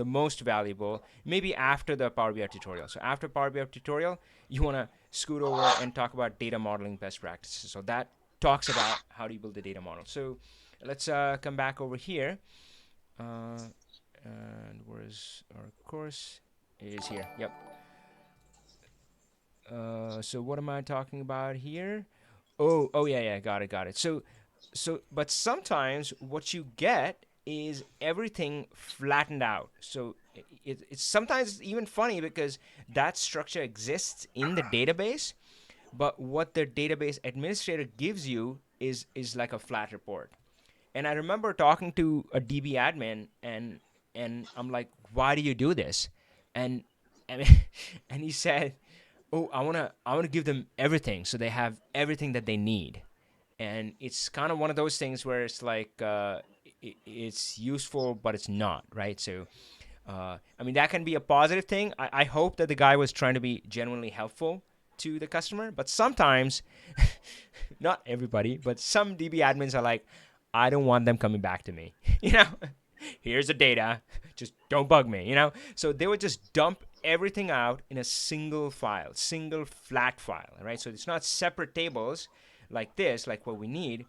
most valuable, maybe after the Power BI tutorial. So after Power BI tutorial, you want to scoot over and talk about data modeling best practices. So that talks about how do you build a data model. So let's come back over here. And where's our course? It is here. Yep. So what am I talking about here? Oh yeah, got it. So but sometimes what you get is everything flattened out. So it's sometimes even funny because that structure exists in the database, but what the database administrator gives you is like a flat report. And I remember talking to a DB admin, and I'm like, why do you do this? And and he said, oh, I wanna give them everything so they have everything that they need. And it's kind of one of those things where it's like it's useful but it's not, right? So I mean, that can be a positive thing. I hope that the guy was trying to be genuinely helpful to the customer, but sometimes not everybody, but some DB admins are like, I don't want them coming back to me. Here's the data, just don't bug me. So they would just dump everything out in a single file, single flat file, right? So it's not separate tables like this, like what we need.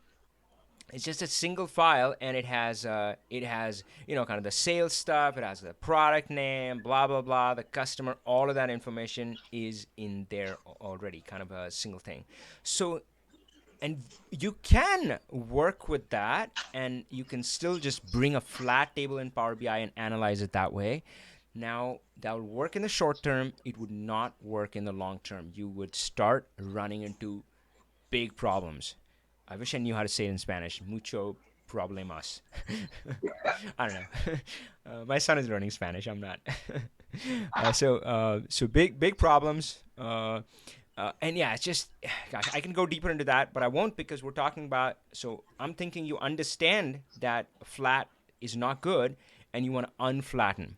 It's just a single file, and it has kind of the sales stuff. It has the product name, blah blah blah, the customer. All of that information is in there already, kind of a single thing. So, and you can work with that, and you can still just bring a flat table in Power BI and analyze it that way. Now, that would work in the short term. It would not work in the long term. You would start running into big problems. I wish I knew how to say it in Spanish. Mucho problemas. I don't know. My son is learning Spanish. I'm not. So big problems. And yeah, it's just, gosh, I can go deeper into that, but I won't, because we're talking about. So I'm thinking you understand that flat is not good, and you want to unflatten.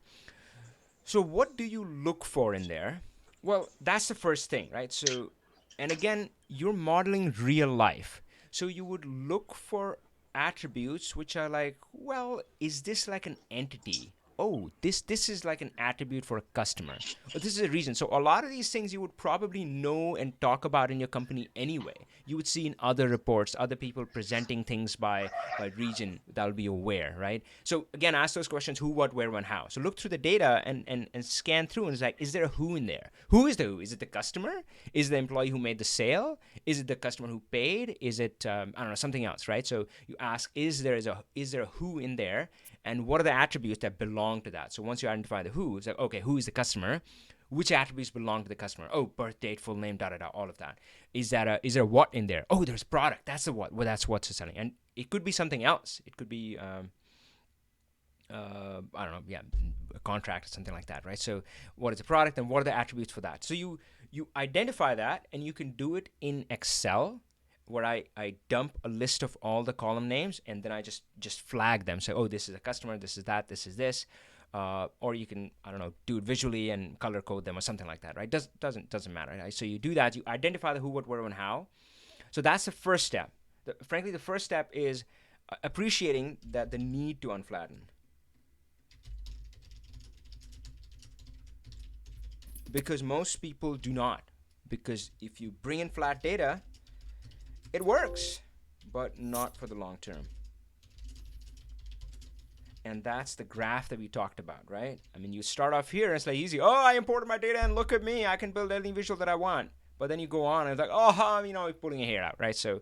So what do you look for in there? Well, that's the first thing, right? So, and again, you're modeling real life. So you would look for attributes which are like, well, is this like an entity? Oh, this is like an attribute for a customer. Or this is a reason. So a lot of these things you would probably know and talk about in your company anyway. You would see in other reports, other people presenting things by region that will be aware, right? So again, ask those questions: who, what, where, when, how. So look through the data and scan through, and it's like, is there a who in there? Who is the who? Is it the customer? Is it the employee who made the sale? Is it the customer who paid? Is it I don't know, something else, right? So you ask, is there a who in there, and what are the attributes that belong to that? So once you identify the who, it's like, okay, who is the customer? Which attributes belong to the customer? Oh, birth date, full name, da da da, all of that. Is there a what in there? Oh, there's product. That's the what. Well, that's what's selling, and it could be something else. It could be I don't know, yeah, a contract or something like that, right? So what is the product, and what are the attributes for that? So you identify that, and you can do it in Excel, where I dump a list of all the column names, and then I just flag them. So, oh, this is a customer, this is that, this is this. Or you can, I don't know, do it visually and color code them or something like that, right? Doesn't matter, right? So you do that, you identify the who, what, where, and how. So that's the first step. Frankly, the first step is appreciating that the need to unflatten. Because most people do not. Because if you bring in flat data, it works, but not for the long term. And that's the graph that we talked about, right? I mean, you start off here and it's like easy. Oh, I imported my data and look at me. I can build any visual that I want. But then you go on and it's like, oh, you're pulling your hair out, right? So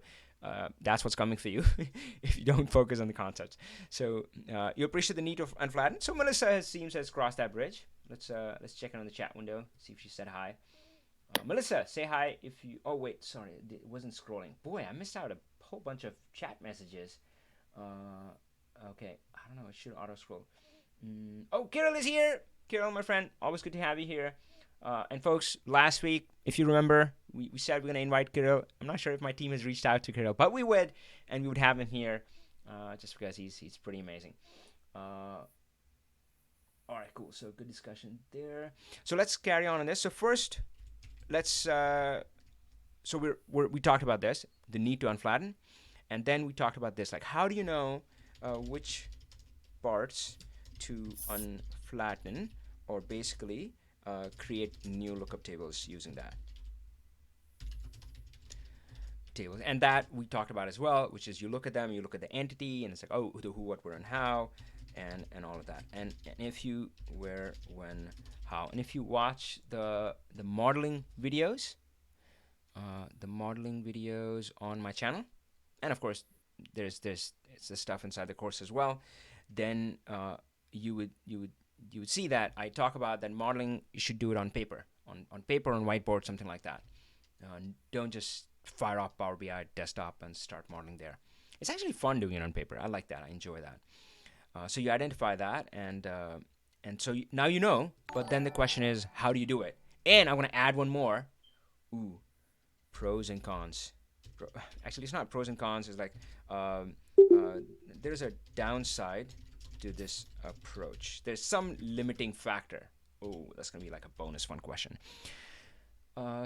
that's what's coming for you if you don't focus on the concepts. So you appreciate the need to unflatten. So Melissa seems has crossed that bridge. Let's check in on the chat window, see if she said hi. Melissa, say hi if you. Oh wait, sorry, it wasn't scrolling. Boy, I missed out a whole bunch of chat messages. Okay, I don't know. It should auto scroll. Oh, Kirill is here. Kirill, my friend, always good to have you here. And folks, last week, if you remember, we said we're gonna invite Kirill. I'm not sure if my team has reached out to Kirill, but we would, and we would have him here, just because he's pretty amazing. All right, cool. So good discussion there. So let's carry on this. So first, let's. So we talked about this, the need to unflatten, and then we talked about this, like how do you know which parts to unflatten, or basically create new lookup tables using that. Tables, and that we talked about as well, which is you look at them, you look at the entity, and it's like, oh, the who, what, where, and how, and all of that. And if you where, when, how, and if you watch the modeling videos, on my channel, and of course there's it's the stuff inside the course as well, then you would see that I talk about that modeling. You should do it on paper, on paper, on whiteboard, something like that. Don't just fire up Power BI desktop and start modeling there. It's actually fun doing it on paper. I like that. I enjoy that. So you identify that, and so now you know. But then the question is, how do you do it? And I'm going to add one more. Ooh, pros and cons. Actually, it's not pros and cons. It's like there's a downside to this approach. There's some limiting factor. Oh, that's going to be like a bonus fun question.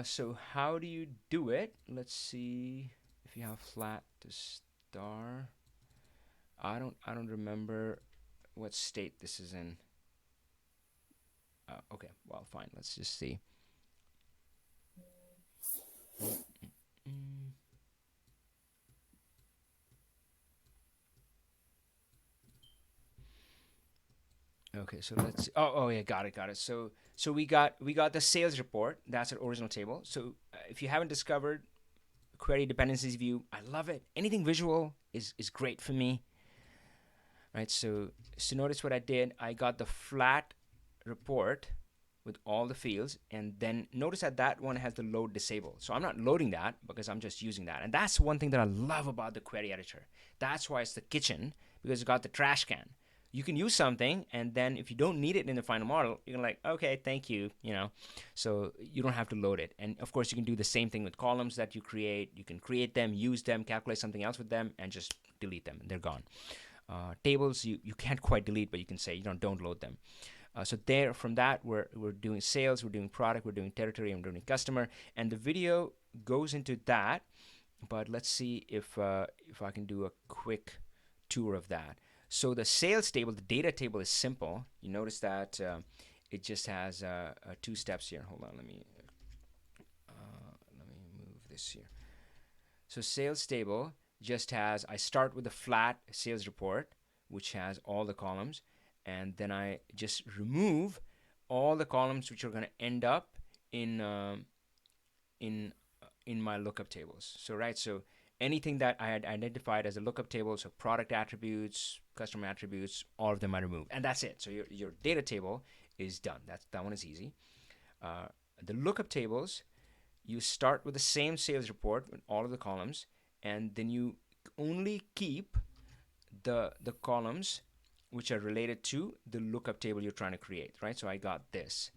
So how do you do it? Let's see if you have flat to star. I don't remember what state this is in. Okay, well, fine. Let's just see. Okay, so let's. Oh yeah, got it. So we got the sales report. That's an original table. So if you haven't discovered query dependencies view, I love it. Anything visual is great for me. Right. So notice what I did. I got the flat report with all the fields, and then notice that one has the load disabled. So I'm not loading that because I'm just using that. And that's one thing that I love about the query editor. That's why it's the kitchen, because it's got the trash can. You can use something, and then if you don't need it in the final model, you can like, okay, thank you, So you don't have to load it. And of course, you can do the same thing with columns that you create. You can create them, use them, calculate something else with them, and just delete them, and they're gone. Tables, you can't quite delete, but you can say, don't load them. So there, from that, we're doing sales, we're doing product, we're doing territory, and we're doing customer. And the video goes into that, but let's see if I can do a quick tour of that. So the sales table, the data table is simple. You notice that it just has 2 steps here. Hold on, let me move this here. So sales table just has, I start with a flat sales report, which has all the columns, and then I just remove all the columns which are going to end up in my lookup tables. So anything that I had identified as a lookup table, so product attributes, customer attributes, all of them I remove, and that's it. So your data table is done. That one is easy. The lookup tables, you start with the same sales report with all of the columns, and then you only keep the columns which are related to the lookup table you're trying to create, right? So I got this.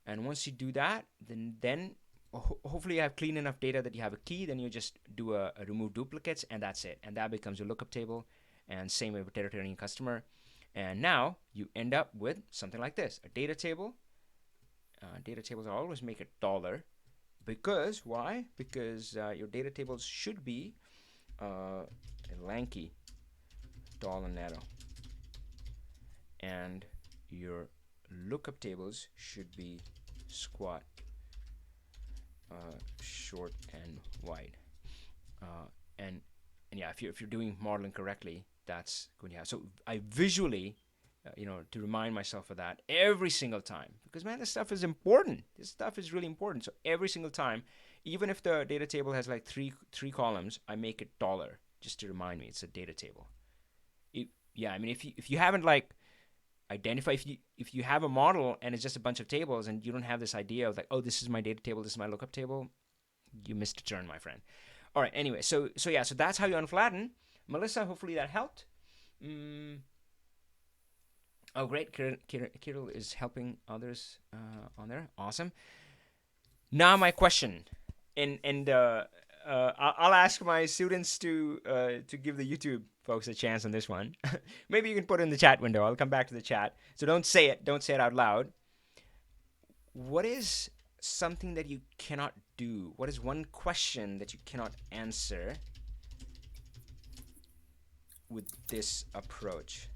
And once you do that, then hopefully you have clean enough data that you have a key, then you just do a remove duplicates, and that's it. And that becomes your lookup table, and same way with territory and customer. And now you end up with something like this, a data table. Data tables, I always make it taller. Because, why? Because your data tables should be lanky, tall, and narrow. And your lookup tables should be squat, short, and wide. And yeah, if you're doing modeling correctly, that's good. Yeah. So I visually, to remind myself of that every single time, because man, this stuff is important. This stuff is really important. So every single time, even if the data table has like three columns, I make it taller just to remind me it's a data table. If you haven't like identify, if you have a model and it's just a bunch of tables and you don't have this idea of like, oh, this is my data table, this is my lookup table, you missed a turn, my friend. All right, anyway, so that's how you unflatten. Melissa, hopefully that helped. Oh, great. Kirill is helping others on there. Awesome. Now my question, and I'll ask my students to give the YouTube folks a chance on this one. Maybe you can put it in the chat window. I'll come back to the chat. So don't say it out loud. What is something that you cannot do? What is one question that you cannot answer with this approach?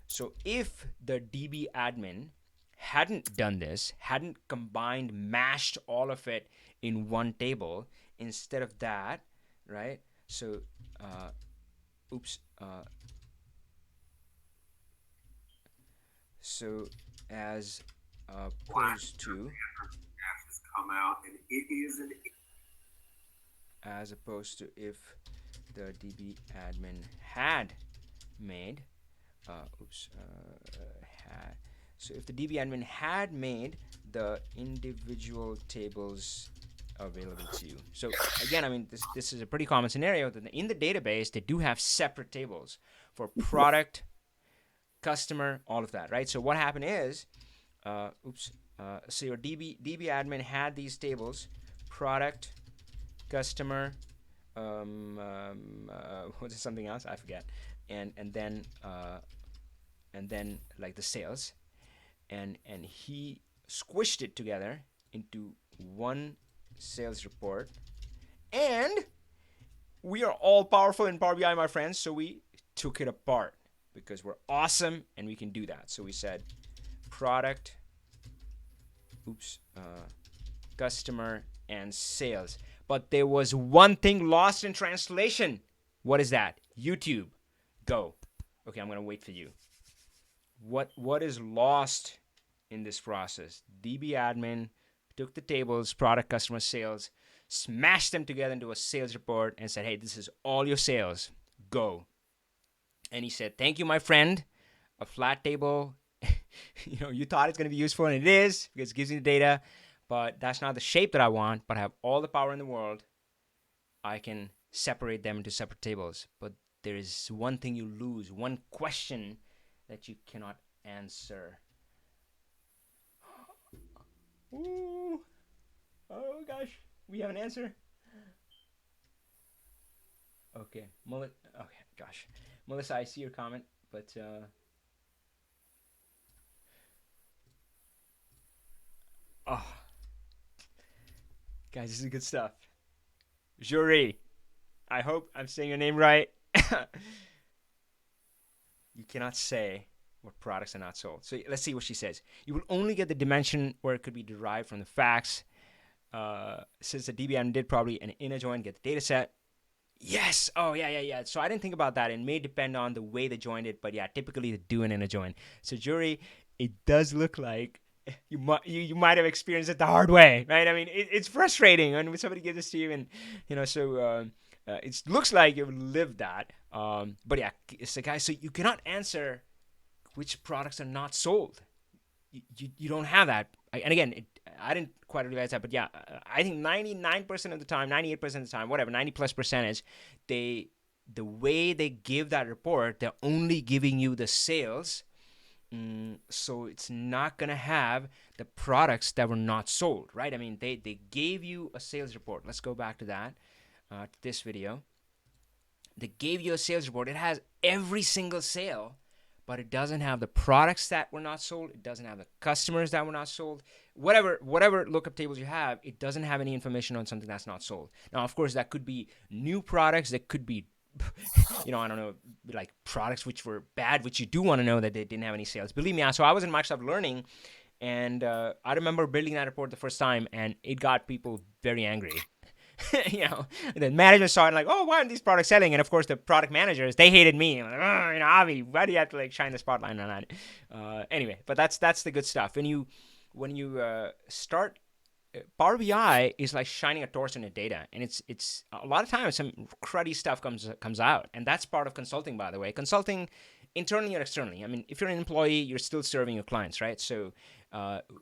So if the DB admin hadn't done this, hadn't combined, mashed all of it in one table, instead of that, right? So, so as opposed to, as opposed to if the DB admin had made, so if the DB admin had made the individual tables available to you. So again, I mean, this is a pretty common scenario that in the database they do have separate tables for product, customer, all of that, right? So what happened is, so your DB admin had these tables: product, customer, was it something else? I forget. And then like the sales, and he squished it together into one sales report, and we are all powerful in Power BI, my friends, so we took it apart because we're awesome and we can do that. So we said product, customer, and sales. But there was one thing lost in translation. What is that? YouTube. Go. Okay, I'm going to wait for you. what is lost in this process? DB admin took the tables, product, customer, sales, smashed them together into a sales report and said, hey, this is all your sales. Go. And he said, thank you, my friend. A flat table, you thought it's going to be useful, and it is because it gives you the data, but that's not the shape that I want. But I have all the power in the world. I can separate them into separate tables. But there is one thing you lose, one question that you cannot answer. Ooh. Oh, gosh. We have an answer? Okay. Okay, gosh. Melissa, I see your comment, but... Oh. Guys, this is good stuff. Jury. I hope I'm saying your name right. You cannot say what products are not sold. So let's see what she says. You will only get the dimension where it could be derived from the facts. Since the DBM did probably an inner join, get the data set. Yes. Oh, yeah. So I didn't think about that. It may depend on the way they joined it, but yeah, typically they do an inner join. So jury, it does look like you might have experienced it the hard way, right? I mean, it's frustrating when somebody gives this to you, and so it looks like you've lived that. But yeah, it's the guy. So you cannot answer which products are not sold. You don't have that. And again, I didn't quite realize that, but yeah, I think 99% of the time, 98% of the time, whatever, 90+ percentage, the way they give that report, they're only giving you the sales. So it's not going to have the products that were not sold, right? I mean, they gave you a sales report. Let's go back to that, this video. They gave you a sales report. It has every single sale, but it doesn't have the products that were not sold. It doesn't have the customers that were not sold. Whatever lookup tables you have, it doesn't have any information on something that's not sold. Now, of course, that could be new products. That could be I don't know, like products which were bad, which you do want to know that they didn't have any sales. Believe me, so I was in Microsoft Learning, and I remember building that report the first time, and it got people very angry. The management saw it like, oh, why aren't these products selling? And of course, the product managers, they hated me. I'm like, Avi, why do you have to shine the spotlight on that? Anyway, but that's the good stuff. When you start. Power BI is like shining a torch on the data, and it's a lot of times some cruddy stuff comes out, and that's part of consulting, by the way. Consulting, internally or externally. I mean, if you're an employee, you're still serving your clients, right? So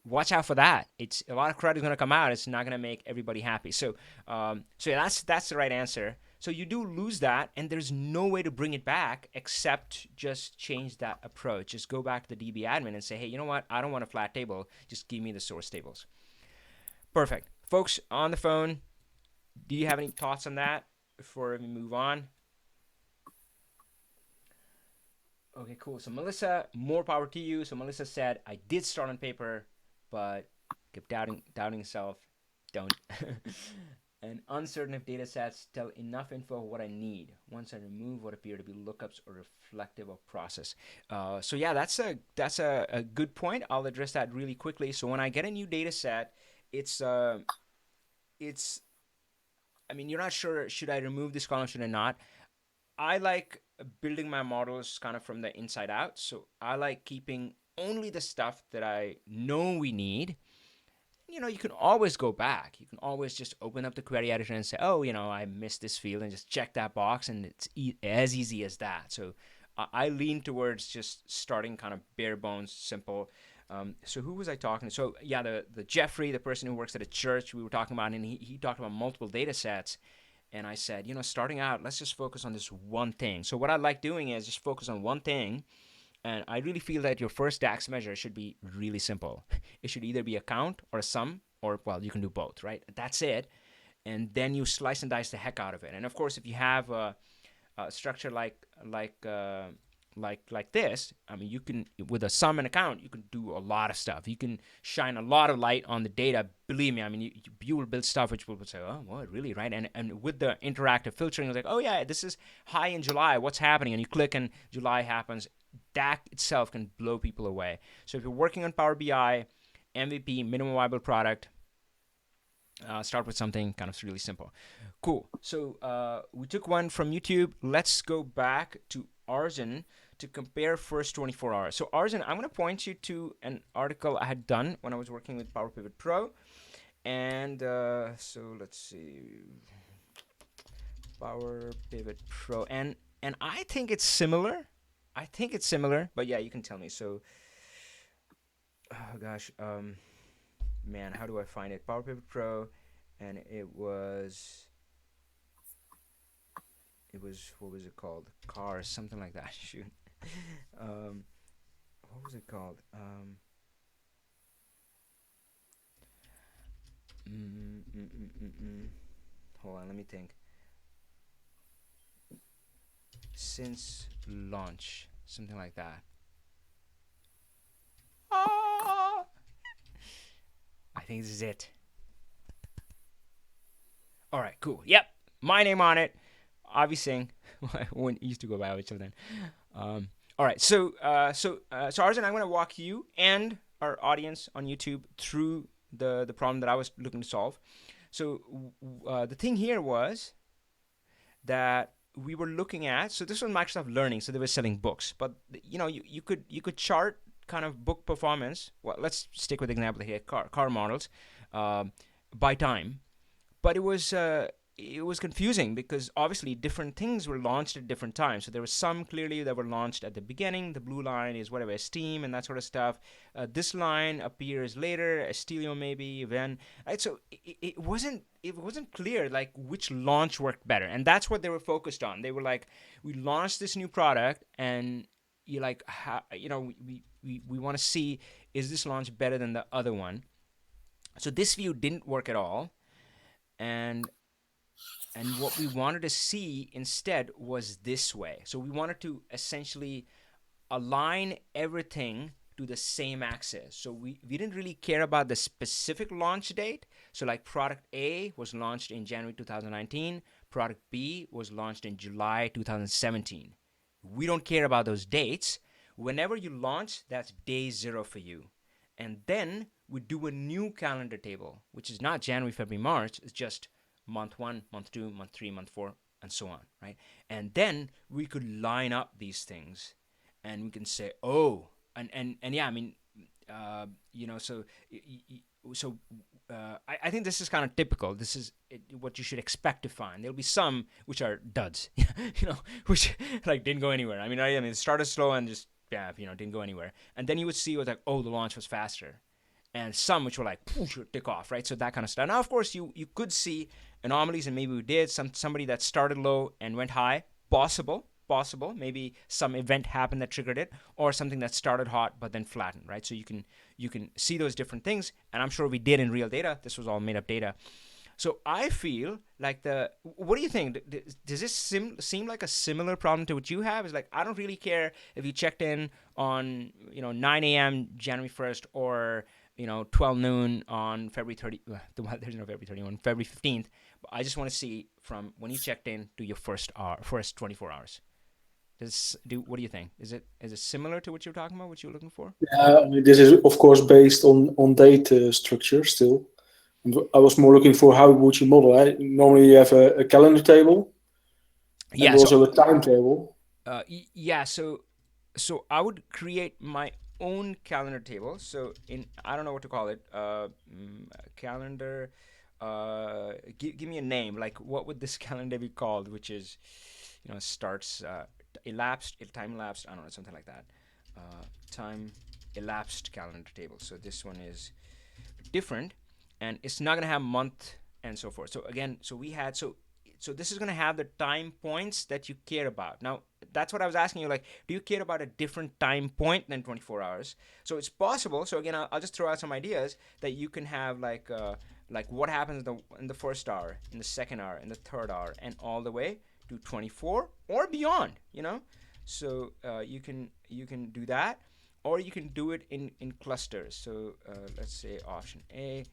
watch out for that. It's a lot of crud is going to come out. It's not going to make everybody happy. So yeah, that's the right answer. So you do lose that, and there's no way to bring it back except just change that approach. Just go back to the DB admin and say, hey, you know what? I don't want a flat table. Just give me the source tables. Perfect. Folks on the phone, do you have any thoughts on that before we move on? Okay, cool. So Melissa, more power to you. So Melissa said, I did start on paper, but kept doubting self. Don't. And uncertain if data sets tell enough info of what I need once I remove what appear to be lookups or reflective of process. So yeah, that's a good point. I'll address that really quickly. So when I get a new data set, I mean, you're not sure, should I remove this column, should I not? I like building my models kind of from the inside out. So I like keeping only the stuff that I know we need. You can always go back. You can always just open up the query editor and say, oh, I missed this field, and just check that box, and it's as easy as that. So I lean towards just starting kind of bare bones, simple. So who was I talking to? So yeah, the Jeffrey, the person who works at a church, we were talking about, and he talked about multiple data sets. And I said, starting out, let's just focus on this one thing. So what I like doing is just focus on one thing. And I really feel that your first DAX measure should be really simple. It should either be a count or a sum, or, well, you can do both, right? That's it. And then you slice and dice the heck out of it. And of course, if you have a structure like this, I mean, you can, with a sum and a count, you can do a lot of stuff. You can shine a lot of light on the data. Believe me, I mean, you will build stuff which will say, oh, what, really, right? And with the interactive filtering, it's like, oh yeah, this is high in July. What's happening? And you click, and July happens. That itself can blow people away. So if you're working on Power BI, MVP, minimum viable product, start with something kind of really simple. Cool. So we took one from YouTube. Let's go back to Arden to compare first 24 hours. So Arden, I'm going to point you to an article I had done when I was working with PowerBIPro. And so let's see, PowerBIPro. And I think it's similar. But yeah, you can tell me. So, oh gosh, man, how do I find it? PowerBIPro, and it was, what was it called? Cars, something like that. Shoot. What was it called? Hold on, let me think. Since launch, something like that. Ah! I think this is it. All right, cool. Yep, my name on it. Avi Singh. I used to go by Avi till then. All right, so Arden, I'm going to walk you and our audience on YouTube through the problem that I was looking to solve. So the thing here was that we were looking at. So this was Microsoft Learning. So they were selling books, but you could chart kind of book performance. Well, let's stick with the example here: car models by time. But it was confusing because obviously different things were launched at different times. So there were some clearly that were launched at the beginning. The blue line is whatever, Steam and that sort of stuff. This line appears later, Estelio maybe, then. Right? So it wasn't clear like which launch worked better, and that's what they were focused on. They were like, we launched this new product, and you like, we want to see, is this launch better than the other one? So this view didn't work at all. And what we wanted to see instead was this way. So we wanted to essentially align everything to the same axis. So we didn't really care about the specific launch date. So like product A was launched in January 2019. Product B was launched in July 2017. We don't care about those dates. Whenever you launch, that's day 0 for you. And then we do a new calendar table, which is not January, February, March. It's just month 1, month 2, month 3, month 4, and so on, right? And then we could line up these things, and we can say, oh, and yeah, I mean, I think this is kind of typical. This is what you should expect to find. There'll be some which are duds, which like didn't go anywhere. I mean, it started slow and just didn't go anywhere. And then you would see it was like, oh, the launch was faster. And some which were like, tick off, right? So that kind of stuff. Now, of course, you could see anomalies, and maybe we did. Somebody that started low and went high, possible. Maybe some event happened that triggered it, or something that started hot but then flattened, right? So you can see those different things, and I'm sure we did in real data. This was all made up data. So I feel like what do you think? Does this seem like a similar problem to what you have? It's like, I don't really care if you checked in on 9 a.m. January 1st or 12 noon on February 30. There's no February 31, February 15th. But I just want to see from when you checked in to your first 24 hours. What do you think? Is it similar to what you're talking about? What you're looking for? Yeah, this is of course based on data structure still. I was more looking for how would you model. Normally you have a calendar table, and also a timetable. Yeah. So I would create my own calendar table. So I don't know what to call it. Calendar. Give me a name. Like, what would this calendar be called? Which is, starts time elapsed. I don't know, something like that. Time elapsed calendar table. So this one is different, and it's not gonna have month and so forth. So again, so this is gonna have the time points that you care about. Now, that's what I was asking you. Like, do you care about a different time point than 24 hours? So it's possible. So again, I'll just throw out some ideas that you can have, like what happens in the first hour, in the second hour, in the third hour, and all the way to 24 or beyond. So you can do that, or you can do it in clusters. So let's say option A.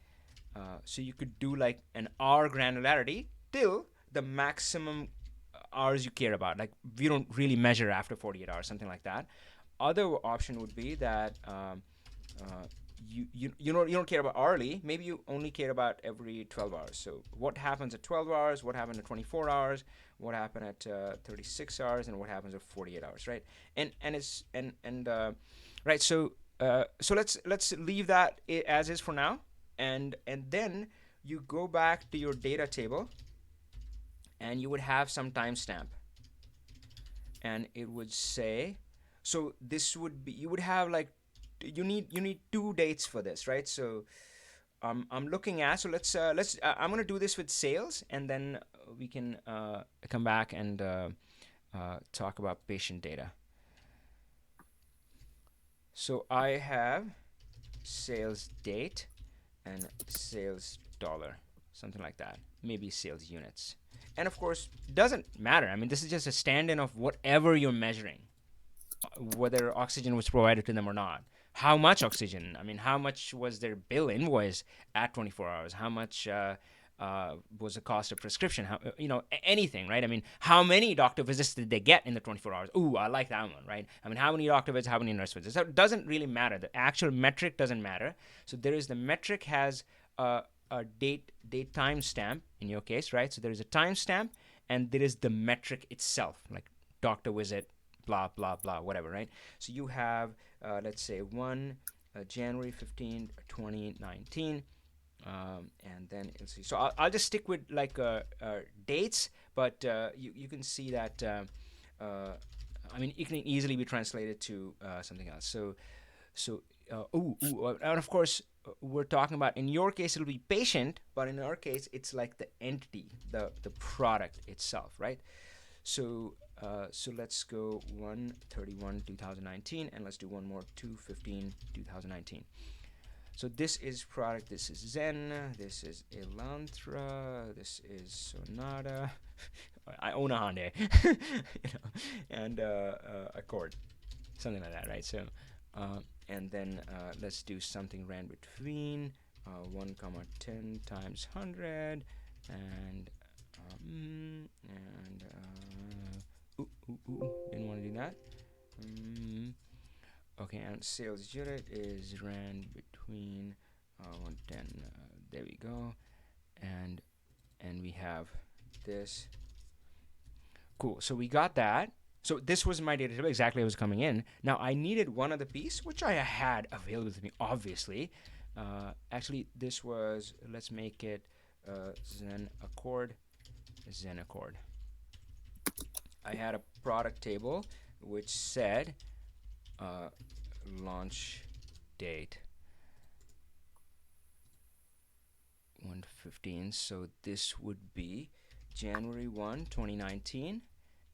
So you could do like an hour granularity till the maximum hours you care about. Like, we don't really measure after 48 hours, something like that. Other option would be that you don't care about hourly. Maybe you only care about every 12 hours. So what happens at 12 hours? What happened at 24 hours? What happened at 36 hours? And what happens at 48 hours? Right? And it's and right. So let's leave that as is for now. And then you go back to your data table, and you would have some timestamp, and it would say, so this would be, you would have like, you need 2 dates for this, right? So I'm looking at, so let's I'm gonna do this with sales, and then we can come back and talk about patient data. So I have sales date and sales dollar, something like that, maybe sales units. And of course, doesn't matter. I mean, this is just a stand-in of whatever you're measuring, whether oxygen was provided to them or not. How much oxygen? I mean, how much was their bill invoice at 24 hours? How much was the cost of prescription? How, anything, right? I mean, how many doctor visits did they get in the 24 hours? Ooh, I like that one, right? I mean, how many doctor visits, how many nurse visits? So it doesn't really matter. The actual metric doesn't matter. So there is, the metric has a date timestamp in your case, right? So there is a timestamp, and there is the metric itself, like doctor visit, blah blah blah, whatever, right? So you have let's say January 15, 2019, and then let's see. So I'll just stick with like dates, but you can see that I mean, it can easily be translated to something else. And of course, we're talking about, in your case it'll be patient, but in our case it's like the entity, the product itself, right? So let's go 1/31/2019, and let's do one more 2/15/2019. So this is product, this is Zen, this is Elantra, this is Sonata. I own a Hyundai, and Accord, something like that, right? So and then let's do something ran between 1, 10 × 100, and didn't want to do that. Okay, and sales unit is ran between 110. There we go, and we have this. Cool. So we got that. So this was my data table, exactly what was coming in. Now I needed one other piece, which I had available to me, obviously. Actually, this was, let's make it Zen Accord. I had a product table which said launch date 1/15. So this would be January 1, 2019,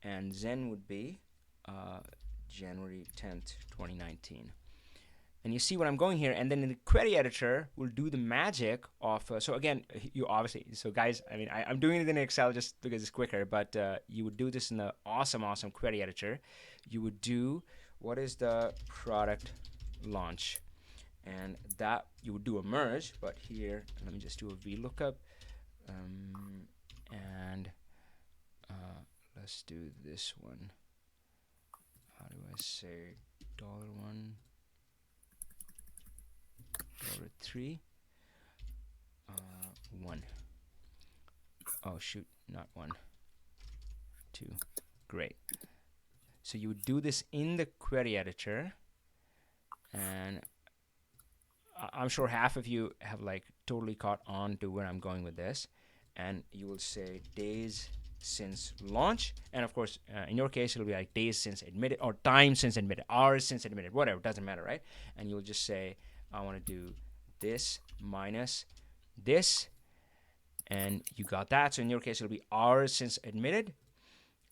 and Zen would be January 10th, 2019. And you see what I'm going here, and then in the query editor, we'll do the magic of, so again, you obviously, so guys, I mean, I'm doing it in Excel just because it's quicker, but you would do this in the awesome query editor. You would do, what is the product launch? And that, you would do a merge, but here, let me just do a VLOOKUP, and let's do this one. How do I say $1? $3 1. Oh shoot, not 1 2. Great. So you would do this in the query editor, and I'm sure half of you have like totally caught on to where I'm going with this, and you will say days since launch, and of course in your case it'll be like days since admitted, or time since admitted, hours since admitted, whatever, doesn't matter, right? And you'll just say, I want to do this minus this, and you got that. So in your case it'll be hours since admitted,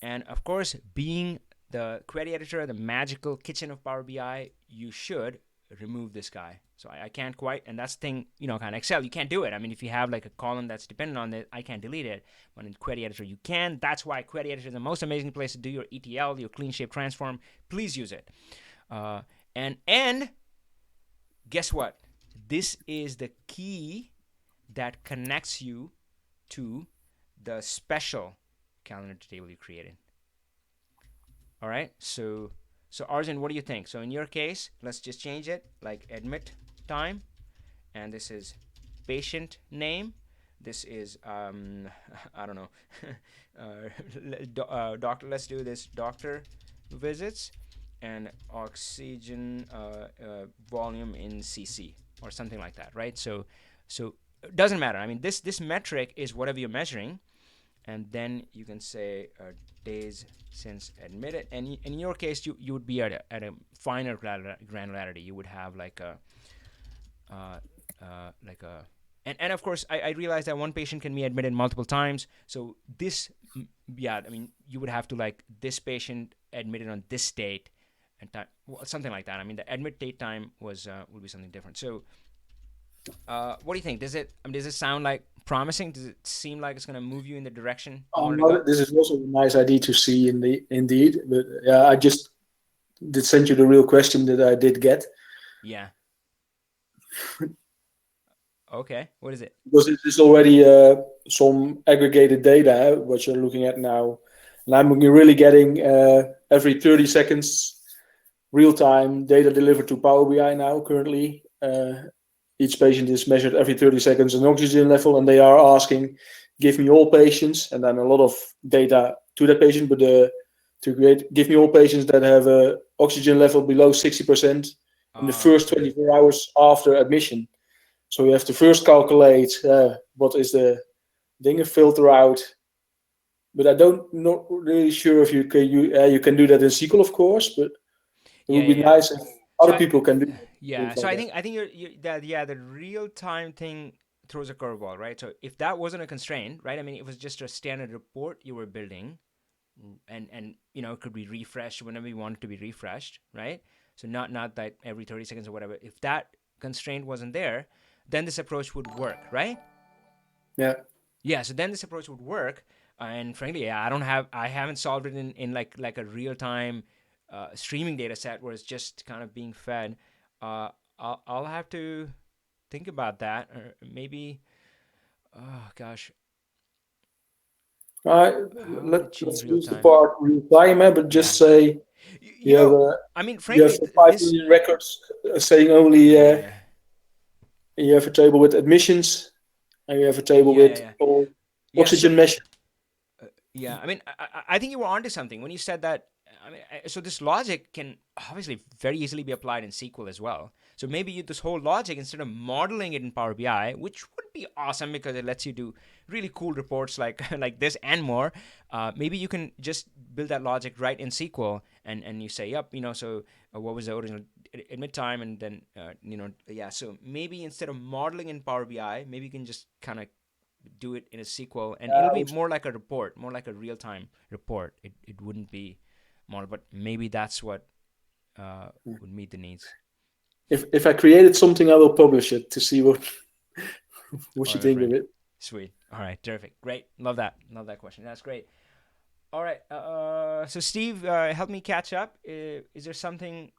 and of course, being the query editor, the magical kitchen of Power BI, you should remove this guy. So I can't quite, and that's the thing, kind of Excel, you can't do it. I mean, if you have like a column that's dependent on it, I can't delete it, but in query editor you can. That's why query editor is the most amazing place to do your ETL, your clean shape transform. Please use it. And guess what? This is the key that connects you to the special calendar table you created. All right, so Arden, what do you think? So in your case, let's just change it, like admit time, and this is patient name. This is I don't know, doctor. Let's do this. Doctor visits and oxygen volume in cc or something like that, right? So it doesn't matter. I mean, this metric is whatever you're measuring, and then you can say days since admitted. And in your case, you would be at a finer granularity. You would have like a like a and of course I realize that one patient can be admitted multiple times. So this, yeah, I mean, you would have to like this patient admitted on this date and time, well, something like that. I mean, the admit date time was will be something different. So what do you think? Does it sound like promising? Does it seem like it's going to move you in the direction you wanted to go? This is also a nice idea to see indeed. But yeah, I just did send you the real question that I did get. Yeah. Okay. What is it? Because it is already some aggregated data, what you're looking at now. And I'm really getting every 30 seconds real-time data delivered to Power BI now currently. Each patient is measured every 30 seconds an oxygen level, and they are asking, give me all patients, and then a lot of data to that patient, but give me all patients that have a oxygen level below 60% in the first 24 hours after admission. So you have to first calculate what is the thing, filter out. But I not really sure if you can do that in SQL, of course, but it would be nice if other people can do that. Yeah, so I think you're that the real time thing throws a curveball, right? So if that wasn't a constraint, right? I mean, it was just a standard report you were building, and you know, it could be refreshed whenever you want it to be refreshed, right? So not that every 30 seconds or whatever. If that constraint wasn't there, then this approach would work, right? Yeah. Yeah, so then this approach would work, and frankly, yeah, I haven't solved it in like a real time streaming data set where it's just kind of being fed. I'll have to think about that, or maybe. Oh gosh. Let's use the part real time, but just say you know, I mean, frankly, you have 5 million records saying only you have a table with admissions, and you have a table with all oxygen measures. Yeah, I mean, I think you were onto something when you said that. I mean, so this logic can obviously very easily be applied in SQL as well. So maybe this whole logic, instead of modeling it in Power BI, which would be awesome because it lets you do really cool reports like like this and more. Maybe you can just build that logic right in SQL, and you say, yep, you know, so what was the original admit time, and then you know, yeah. So maybe instead of modeling in Power BI, maybe you can just kind of do it in a SQL, and it'll be more like a report, more like a real-time report. It wouldn't be model, but maybe that's what would meet the needs. If I created something, I will publish it to see what you think of it. Sweet. All right, terrific, great, love that question. That's great. All right, so Steve, help me catch up. Is there something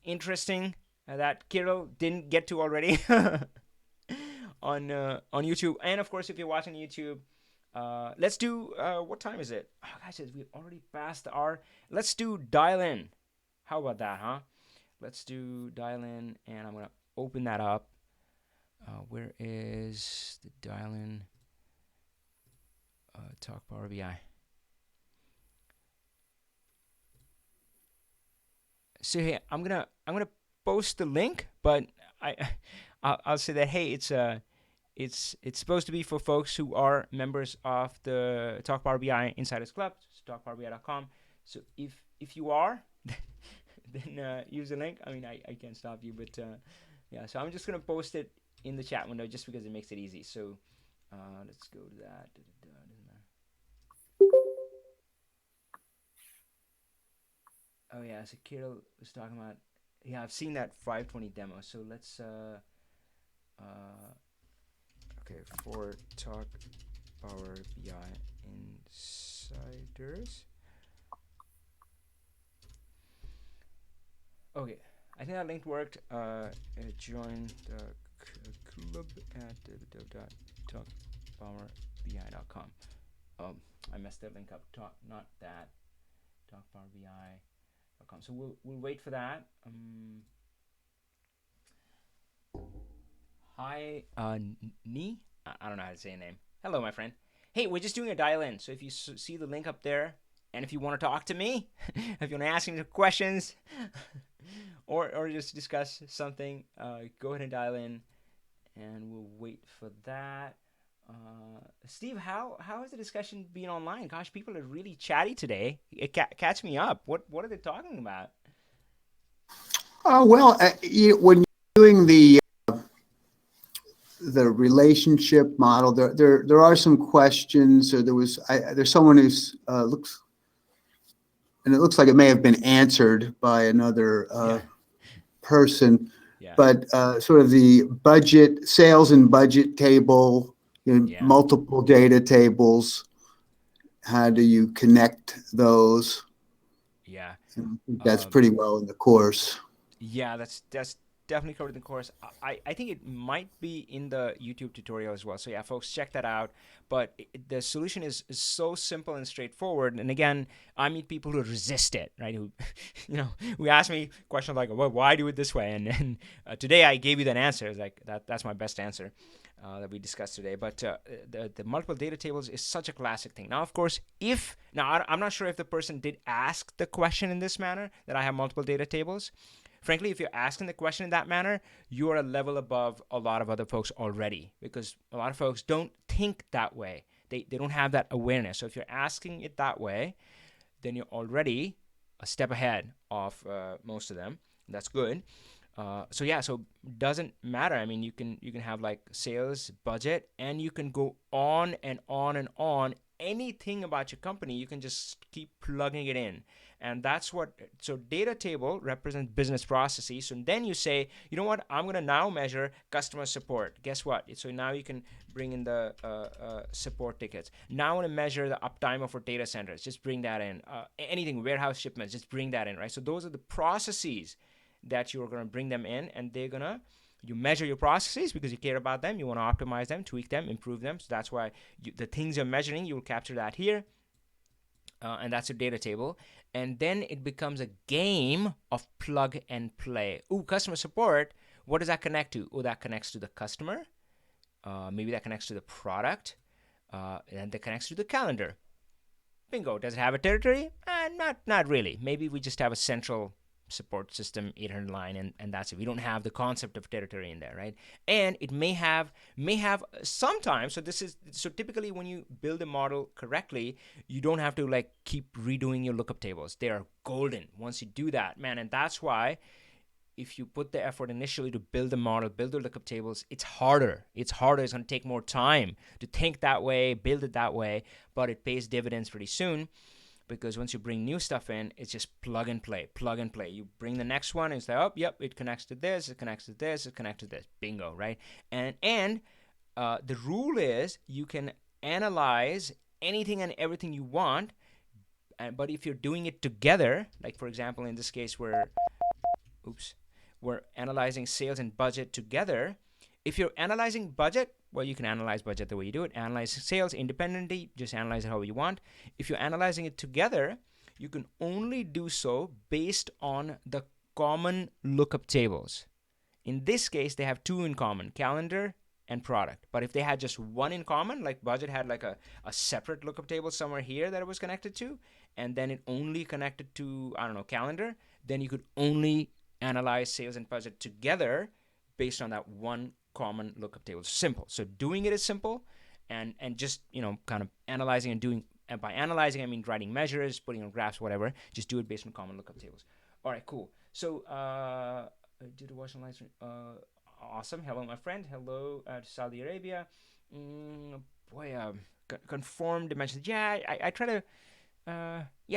interesting that Kirill didn't get to already? on YouTube, and of course if you're watching YouTube, let's do what time is it? Oh guys, we already passed the hour. Let's do dial in. How about that, huh? Let's do dial in, and I'm gonna open that up. Where is the dial in? Talk Power BI. So hey, I'm gonna post the link, but I'll say that, hey, it's supposed to be for folks who are members of the Talk Power BI Insiders Club, so talkpowerbi.com. So if you are, then use the link. I mean, I can't stop you, but yeah. So I'm just gonna post it in the chat window just because it makes it easy. So let's go to that. Oh yeah, so Kirill was talking about. Yeah, I've seen that 520 demo. So let's. Okay, for Talk Power BI Insiders. Okay, I think that link worked. Join the club at www.talkpowerbi.com. I messed that link up. Not that. Talkpowerbi.com. So we'll wait for that. Hi, Ni. I don't know how to say your name. Hello, my friend. Hey, we're just doing a dial-in. So if you see the link up there, and if you want to talk to me, if you want to ask me questions, or just discuss something, go ahead and dial in, and we'll wait for that. Steve, how has the discussion been online? Gosh, people are really chatty today. Catch me up. What are they talking about? Well, when you're doing the relationship model, there are some questions. Or there's someone who's looks, and it looks like it may have been answered by another person. Yeah. But sort of the budget, sales and budget table, Yeah. multiple data tables. How do you connect those? Yeah. And I think that's pretty well in the course. Yeah, that's definitely covered in the course. I think it might be in the YouTube tutorial as well. So yeah, folks, check that out. But the solution is so simple and straightforward. And again, I meet people who resist it, right? Who, who ask me questions like, "Well, why do it this way?" And today I gave you that answer. It's like that's my best answer that we discussed today. But the multiple data tables is such a classic thing. Now, of course, I'm not sure if the person did ask the question in this manner that I have multiple data tables. Frankly, if you're asking the question in that manner, you are a level above a lot of other folks already, because a lot of folks don't think that way. They don't have that awareness. So if you're asking it that way, then you're already a step ahead of most of them. That's good. So doesn't matter. I mean, you can have like sales, budget, and you can go on and on and on. Anything about your company, you can just keep plugging it in. And that's so data table represents business processes. So then you say, you know what, I'm going to now measure customer support. Guess what? So now you can bring in the support tickets. Now I want to measure the uptime of our data centers. Just bring that in. Anything, warehouse shipments, just bring that in, right? So those are the processes that you're going to bring them in, and you measure your processes because you care about them. You want to optimize them, tweak them, improve them. So that's why the things you're measuring, you will capture that here. And that's your data table. And then it becomes a game of plug and play. Ooh, customer support. What does that connect to? Oh, that connects to the customer. Maybe that connects to the product. And that connects to the calendar. Bingo. Does it have a territory? Not really. Maybe we just have a central support system 800 line, and that's it. We don't have the concept of territory in there, right? And it may have sometimes. So typically when you build a model correctly, you don't have to like keep redoing your lookup tables. They are golden once you do that, man. And that's why if you put the effort initially to build the model, build the lookup tables, it's harder. It's going to take more time to think that way, build it that way, but it pays dividends pretty soon. Because once you bring new stuff in, it's just plug and play. You bring the next one and say, oh, yep, it connects to this, it connects to this, it connects to this. Bingo, right? And the rule is you can analyze anything and everything you want, but if you're doing it together, like for example, in this case, we're analyzing sales and budget together. If you're analyzing budget, well, you can analyze budget the way you do it. Analyze sales independently, just analyze it how you want. If you're analyzing it together, you can only do so based on the common lookup tables. In this case, they have two in common, calendar and product. But if they had just one in common, like budget had like a separate lookup table somewhere here that it was connected to, and then it only connected to, I don't know, calendar, then you could only analyze sales and budget together based on that one common lookup table. It's simple. So doing it is simple, and just kind of analyzing and doing. And by analyzing, I mean writing measures, putting on graphs, whatever. Just do it based on common lookup tables. All right, cool. So did you watch online stream? Awesome. Hello, my friend. Hello to Saudi Arabia. Conform dimensions. Yeah, I try to.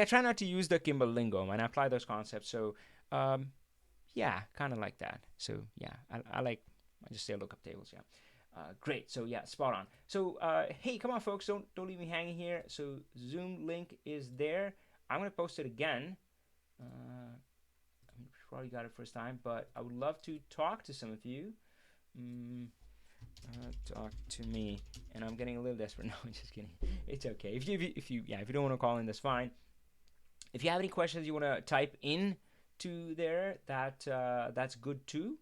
Try not to use the Kimbo lingo and apply those concepts. So kind of like that. So yeah, I just say lookup tables. Yeah. Great. So yeah, spot on. So hey, come on, folks, don't leave me hanging here. So Zoom link is there. I'm gonna post it again. Probably got it first time, but I would love to talk to some of you. Talk to me, and I'm getting a little desperate. No, I'm just kidding. It's okay. If you don't want to call in, that's fine. If you have any questions you want to type in to there, that's good too.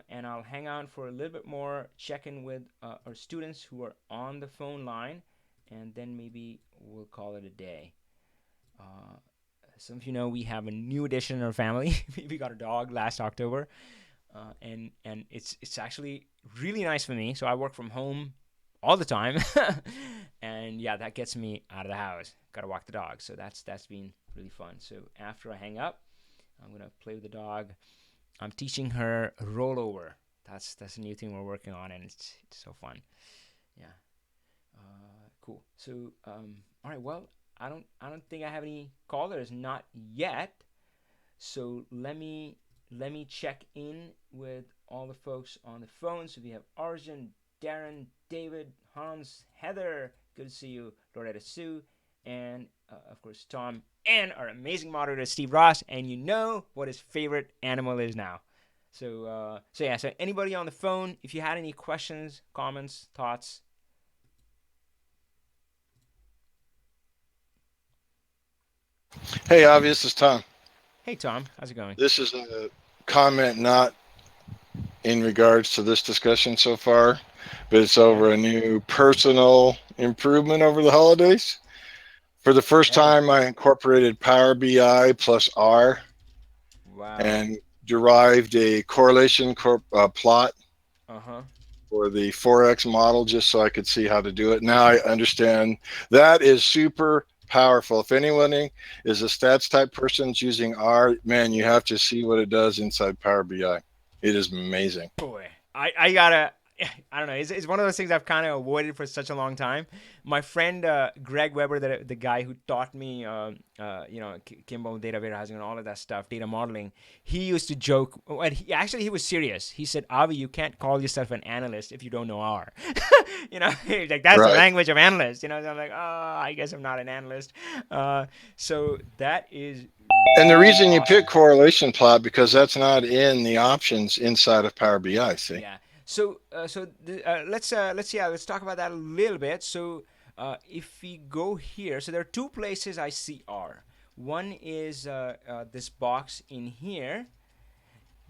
and I'll hang out for a little bit more, check in with our students who are on the phone line, and then maybe we'll call it a day. Some of you know we have a new addition in our family. We got a dog last October, and it's actually really nice for me. So I work from home all the time, and yeah, that gets me out of the house. Got to walk the dog, so that's been really fun. So after I hang up, I'm gonna play with the dog. I'm teaching her rollover. That's a new thing we're working on, and it's so fun. Yeah, cool. So all right, well, I don't think I have any callers, not yet. So let me check in with all the folks on the phone. So we have Arden, Darren, David, Hans, Heather. Good to see you, Loretta Sue, and of course Tom, and our amazing moderator Steve Ross. And you know what his favorite animal is now. So yeah. So anybody on the phone, if you had any questions, comments, thoughts. Hey, Avi, this is Tom. Hey, Tom. How's it going? This is a comment not in regards to this discussion so far, but it's over a new personal improvement over the holidays. For the first time, I incorporated Power BI plus R and derived a correlation plot for the Forex model just so I could see how to do it. Now I understand that is super powerful. If anyone is a stats type person using R, man, you have to see what it does inside Power BI. It is amazing. Boy, I gotta, I don't know. It's one of those things I've kind of avoided for such a long time. My friend Greg Weber, the guy who taught me, Kimbo data warehousing and all of that stuff, data modeling, he used to joke. And he was serious. He said, "Avi, you can't call yourself an analyst if you don't know R." Like that's the language of analysts. So I'm like, oh, I guess I'm not an analyst. So that is. And the reason you pick correlation plot because that's not in the options inside of Power BI. See. Yeah. So let's talk about that a little bit. So if we go here, so there are two places I see R. One is this box in here,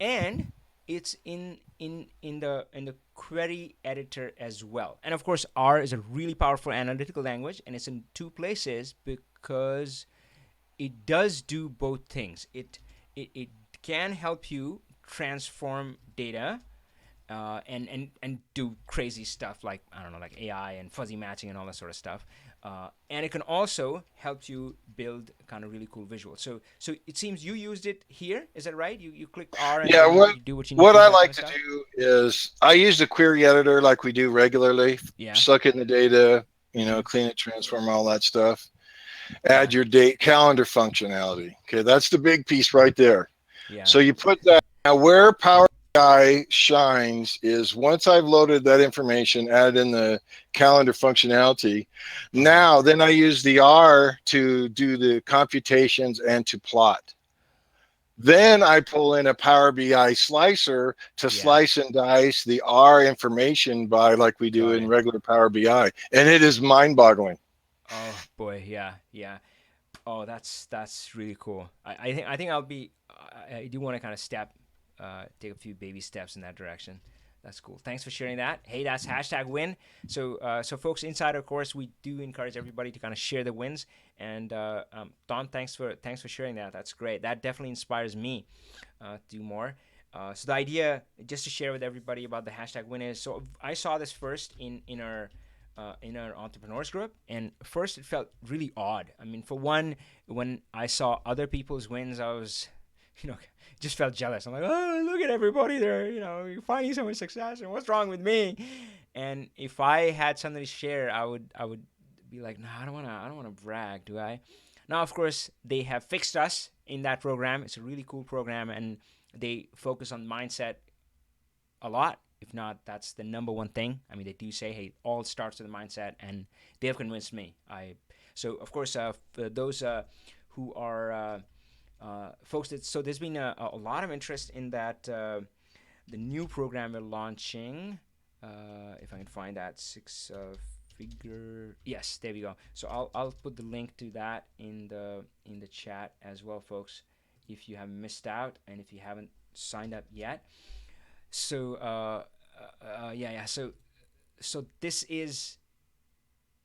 and it's in the query editor as well. And of course, R is a really powerful analytical language, and it's in two places because it does do both things. It can help you transform data and do crazy stuff like, I don't know, like AI and fuzzy matching and all that sort of stuff. And it can also help you build kind of really cool visuals. So it seems you used it here. Is that right? You click R and you do what you need. What I like to do is I use the query editor like we do regularly. Yeah. Suck in the data, clean it, transform, all that stuff. Add your date calendar functionality. Okay, that's the big piece right there. Yeah. So you put that. Now where Power BI shines is once I've loaded that information, added in the calendar functionality. Now then I use the R to do the computations and to plot. Then I pull in a Power BI slicer to slice and dice the R information by like we do in regular Power BI, and it is mind-boggling. Oh boy, yeah. Oh, that's really cool. I think I'll be. I do want to kind of take a few baby steps in that direction. That's cool. Thanks for sharing that. Hey, that's #win. So folks, inside our course, we do encourage everybody to kind of share the wins. And Don, thanks for sharing that. That's great. That definitely inspires me to do more. So the idea, just to share with everybody about the #win is, so I saw this first in our entrepreneurs group, and first it felt really odd. I mean, for one, when I saw other people's wins, I was, just felt jealous. I'm like, oh, look at everybody there, you're finding so much success, and what's wrong with me? And if I had something to share, I would be like, no, I don't want to brag, do I? Now, of course, they have fixed us in that program. It's a really cool program, and they focus on mindset a lot. If not, that's the number one thing. I mean, they do say, hey, it all starts with the mindset, and they have convinced me. So of course, for those who are folks, so there's been a lot of interest in that the new program we're launching. If I can find that figure, yes, there we go. So I'll put the link to that in the chat as well, folks, if you have missed out and if you haven't signed up yet. So yeah. So this is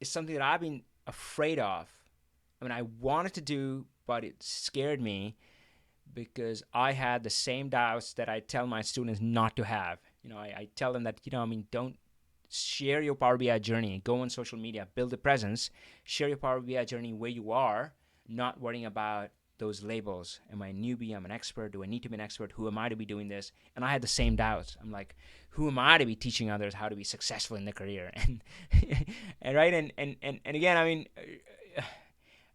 something that I've been afraid of. I mean, I wanted to do, but it scared me because I had the same doubts that I tell my students not to have. I tell them that, don't share your Power BI journey. Go on social media, build a presence, share your Power BI journey where you are, not worrying about those labels. Am I a newbie? I'm an expert. Do I need to be an expert? Who am I to be doing this? And I had the same doubts. I'm like, who am I to be teaching others how to be successful in their career? And and right and again, I mean,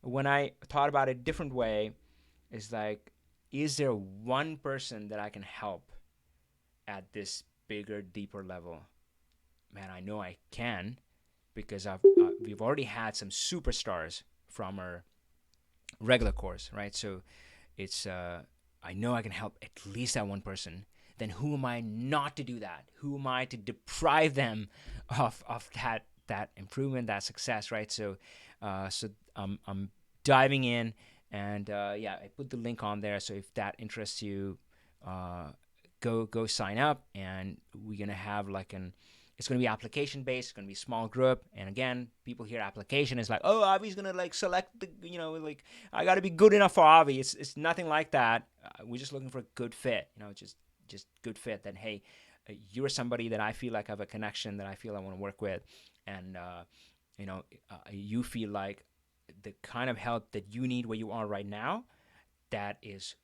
when I thought about it a different way, it's like, is there one person that I can help at this bigger, deeper level? Man, I know I can, because we've already had some superstars from our regular course, right? So it's I know I can help at least that one person. Then who am I not to do that? Who am I to deprive them of that improvement, that success, right? So I'm diving in, and yeah, I put the link on there. So if that interests you, go sign up, and we're gonna have it's going to be application based. It's going to be small group. And again, people hear application. It's like, oh, Avi's going to select the, I got to be good enough for Avi. It's nothing like that. We're just looking for a good fit, just good fit. That, hey, you're somebody that I feel like I have a connection, that I feel I want to work with. And, you feel like the kind of help that you need where you are right now, that is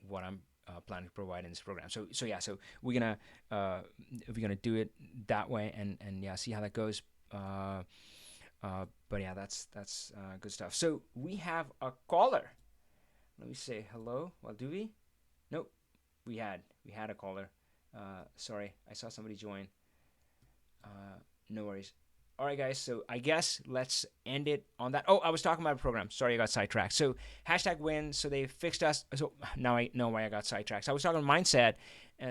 what I'm planning to provide in this program. So yeah, so we're gonna do it that way, and yeah, see how that goes. But yeah, that's good stuff. So we have a caller. Let me say hello. Well, do we? Nope. We had a caller. Sorry, I saw somebody join. No worries. All right, guys, so I guess let's end it on that. Oh, I was talking about a program. Sorry, I got sidetracked. So #win, so they fixed us. So now I know why I got sidetracked. So I was talking about mindset.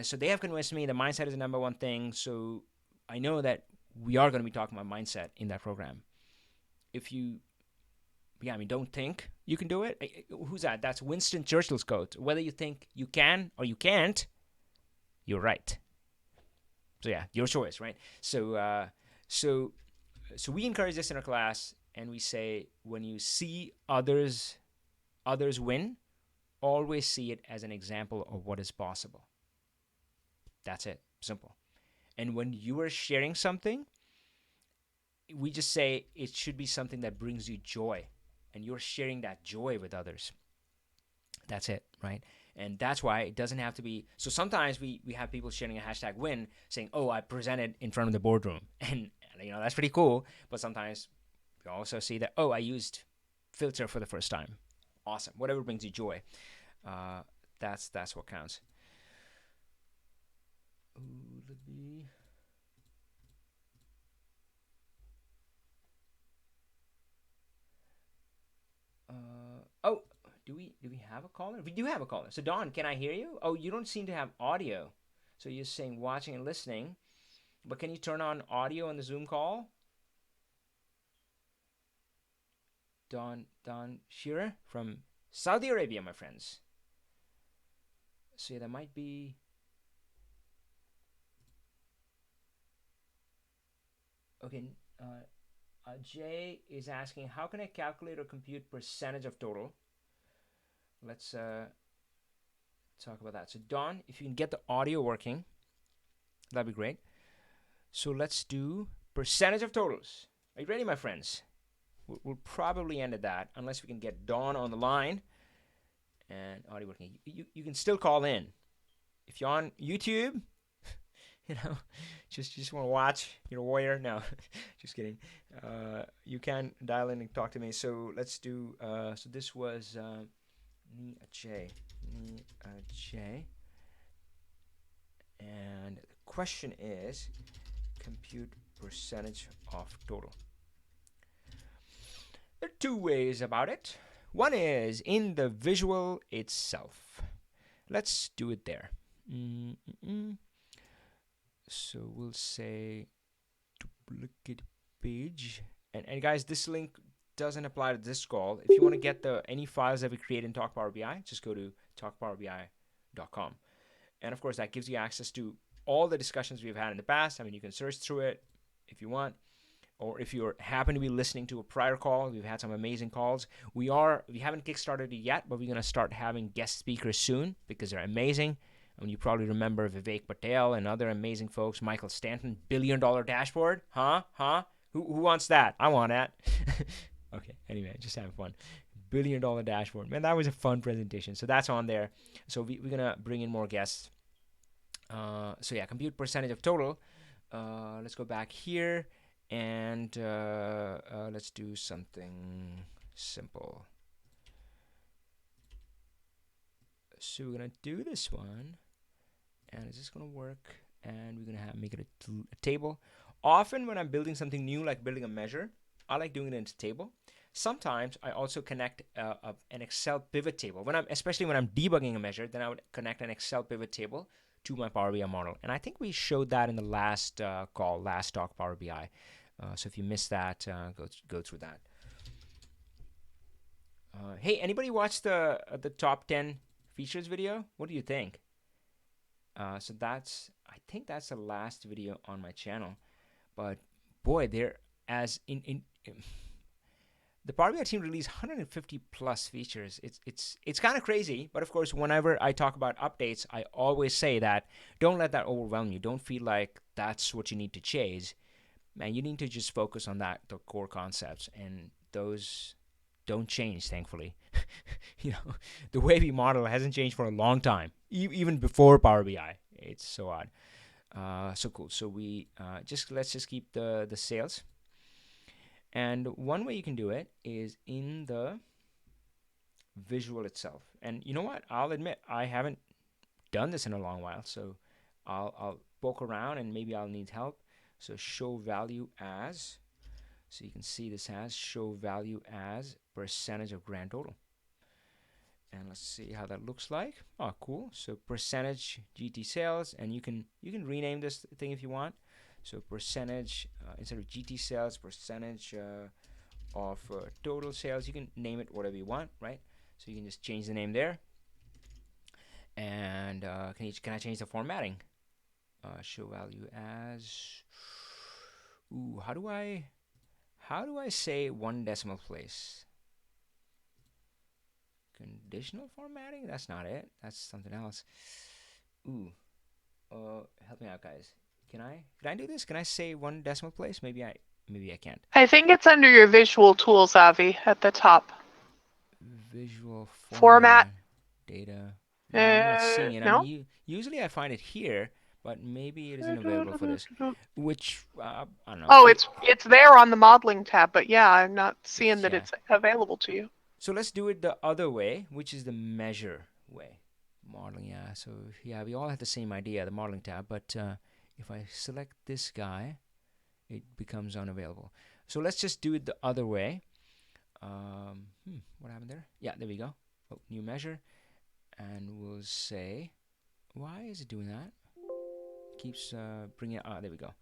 So they have convinced me that mindset is the number one thing. So I know that we are going to be talking about mindset in that program. Don't think you can do it. Who's that? That's Winston Churchill's quote. Whether you think you can or you can't, you're right. So yeah, your choice, right? So we encourage this in our class, and we say, when you see others win, always see it as an example of what is possible. That's it. Simple. And when you are sharing something, we just say it should be something that brings you joy, and you're sharing that joy with others. That's it, right? And that's why it doesn't have to be. So sometimes we have people sharing a #win saying, oh, I presented in front of the boardroom. And that's pretty cool. But sometimes we also see that, oh, I used filter for the first time. Awesome. Whatever brings you joy. That's what counts. Ooh, let me... Oh, do we have a caller? We do have a caller. So Don, can I hear you? Oh, you don't seem to have audio. So you're saying watching and listening, but can you turn on audio on the Zoom call? Don Shearer from Saudi Arabia, my friends. So yeah, that might be... Okay, Jay is asking, how can I calculate or compute percentage of total? Let's talk about that. So Don, if you can get the audio working, that'd be great. So let's do percentage of totals. Are you ready, my friends? We'll probably end at that, unless we can get Don on the line and audio working. You can still call in. If you're on YouTube, just want to watch, you're a warrior. No, just kidding. You can dial in and talk to me. So let's do, so this was Ni J. And the question is, compute percentage of total. There are two ways about it. One is in the visual itself. Let's do it there. So we'll say duplicate page. And guys, this link doesn't apply to this call. If you want to get any files that we create in Talk Power BI, just go to talkpowerbi.com. And of course, that gives you access to all the discussions we've had in the past. I mean, you can search through it if you want, or if you happen to be listening to a prior call, we've had some amazing calls. We haven't kickstarted it yet, but we're going to start having guest speakers soon because they're amazing. I mean, you probably remember Vivek Patel and other amazing folks. Michael Stanton, $1 billion dashboard. Huh? Who wants that? I want that. Okay, anyway, just having fun. $1 billion dashboard. Man, that was a fun presentation. So that's on there. So we're going to bring in more guests. So yeah, compute percentage of total. Let's go back here. And let's do something simple. So we're going to do this one. And is this going to work? And we're going to make it a table. Often when I'm building something new, like building a measure, I like doing it in a table. Sometimes I also connect an Excel pivot table. Especially when I'm debugging a measure, then I would connect an Excel pivot table to my Power BI model. And I think we showed that in the last talk Power BI. So if you missed that, go through that. Hey, anybody watch the top 10 features video? What do you think? So I think that's the last video on my channel. But boy, the Power BI team released 150 plus features. It's kind of crazy, but of course, whenever I talk about updates, I always say that don't let that overwhelm you. Don't feel like that's what you need to chase. Man, you need to just focus on the core concepts, and those don't change, thankfully. The way we model hasn't changed for a long time, even before Power BI. It's so odd. So cool. So we let's just keep the sales. And one way you can do it is in the visual itself. And you know what? I'll admit I haven't done this in a long while, so I'll poke around and maybe I'll need help. So show value as, so you can see this has show value as percentage of grand total. And let's see how that looks like. Oh, cool. So percentage GT sales, and you can rename this thing if you want. So percentage, instead of GT sales, percentage of total sales, you can name it whatever you want, right? So you can just change the name there. And can I change the formatting? Show value as, how do I say one decimal place? Conditional formatting? That's not it. That's something else. Help me out, guys. Can I do this? Can I say one decimal place? Maybe I can't. I think it's under your visual tools, Avi, at the top. Visual format data. No, I'm not seeing it. No? I mean, usually I find it here, but maybe it isn't available for this. Which I don't know. Oh, it's there on the modeling tab, but yeah, I'm not seeing that it's available to you. So let's do it the other way, which is the measure way. Modeling, yeah. So yeah, we all have the same idea, the modeling tab, but if I select this guy, it becomes unavailable. So let's just do it the other way. What happened there? Yeah, there we go. Oh, new measure. And we'll say, why is it doing that? Keeps bringing it, there we go.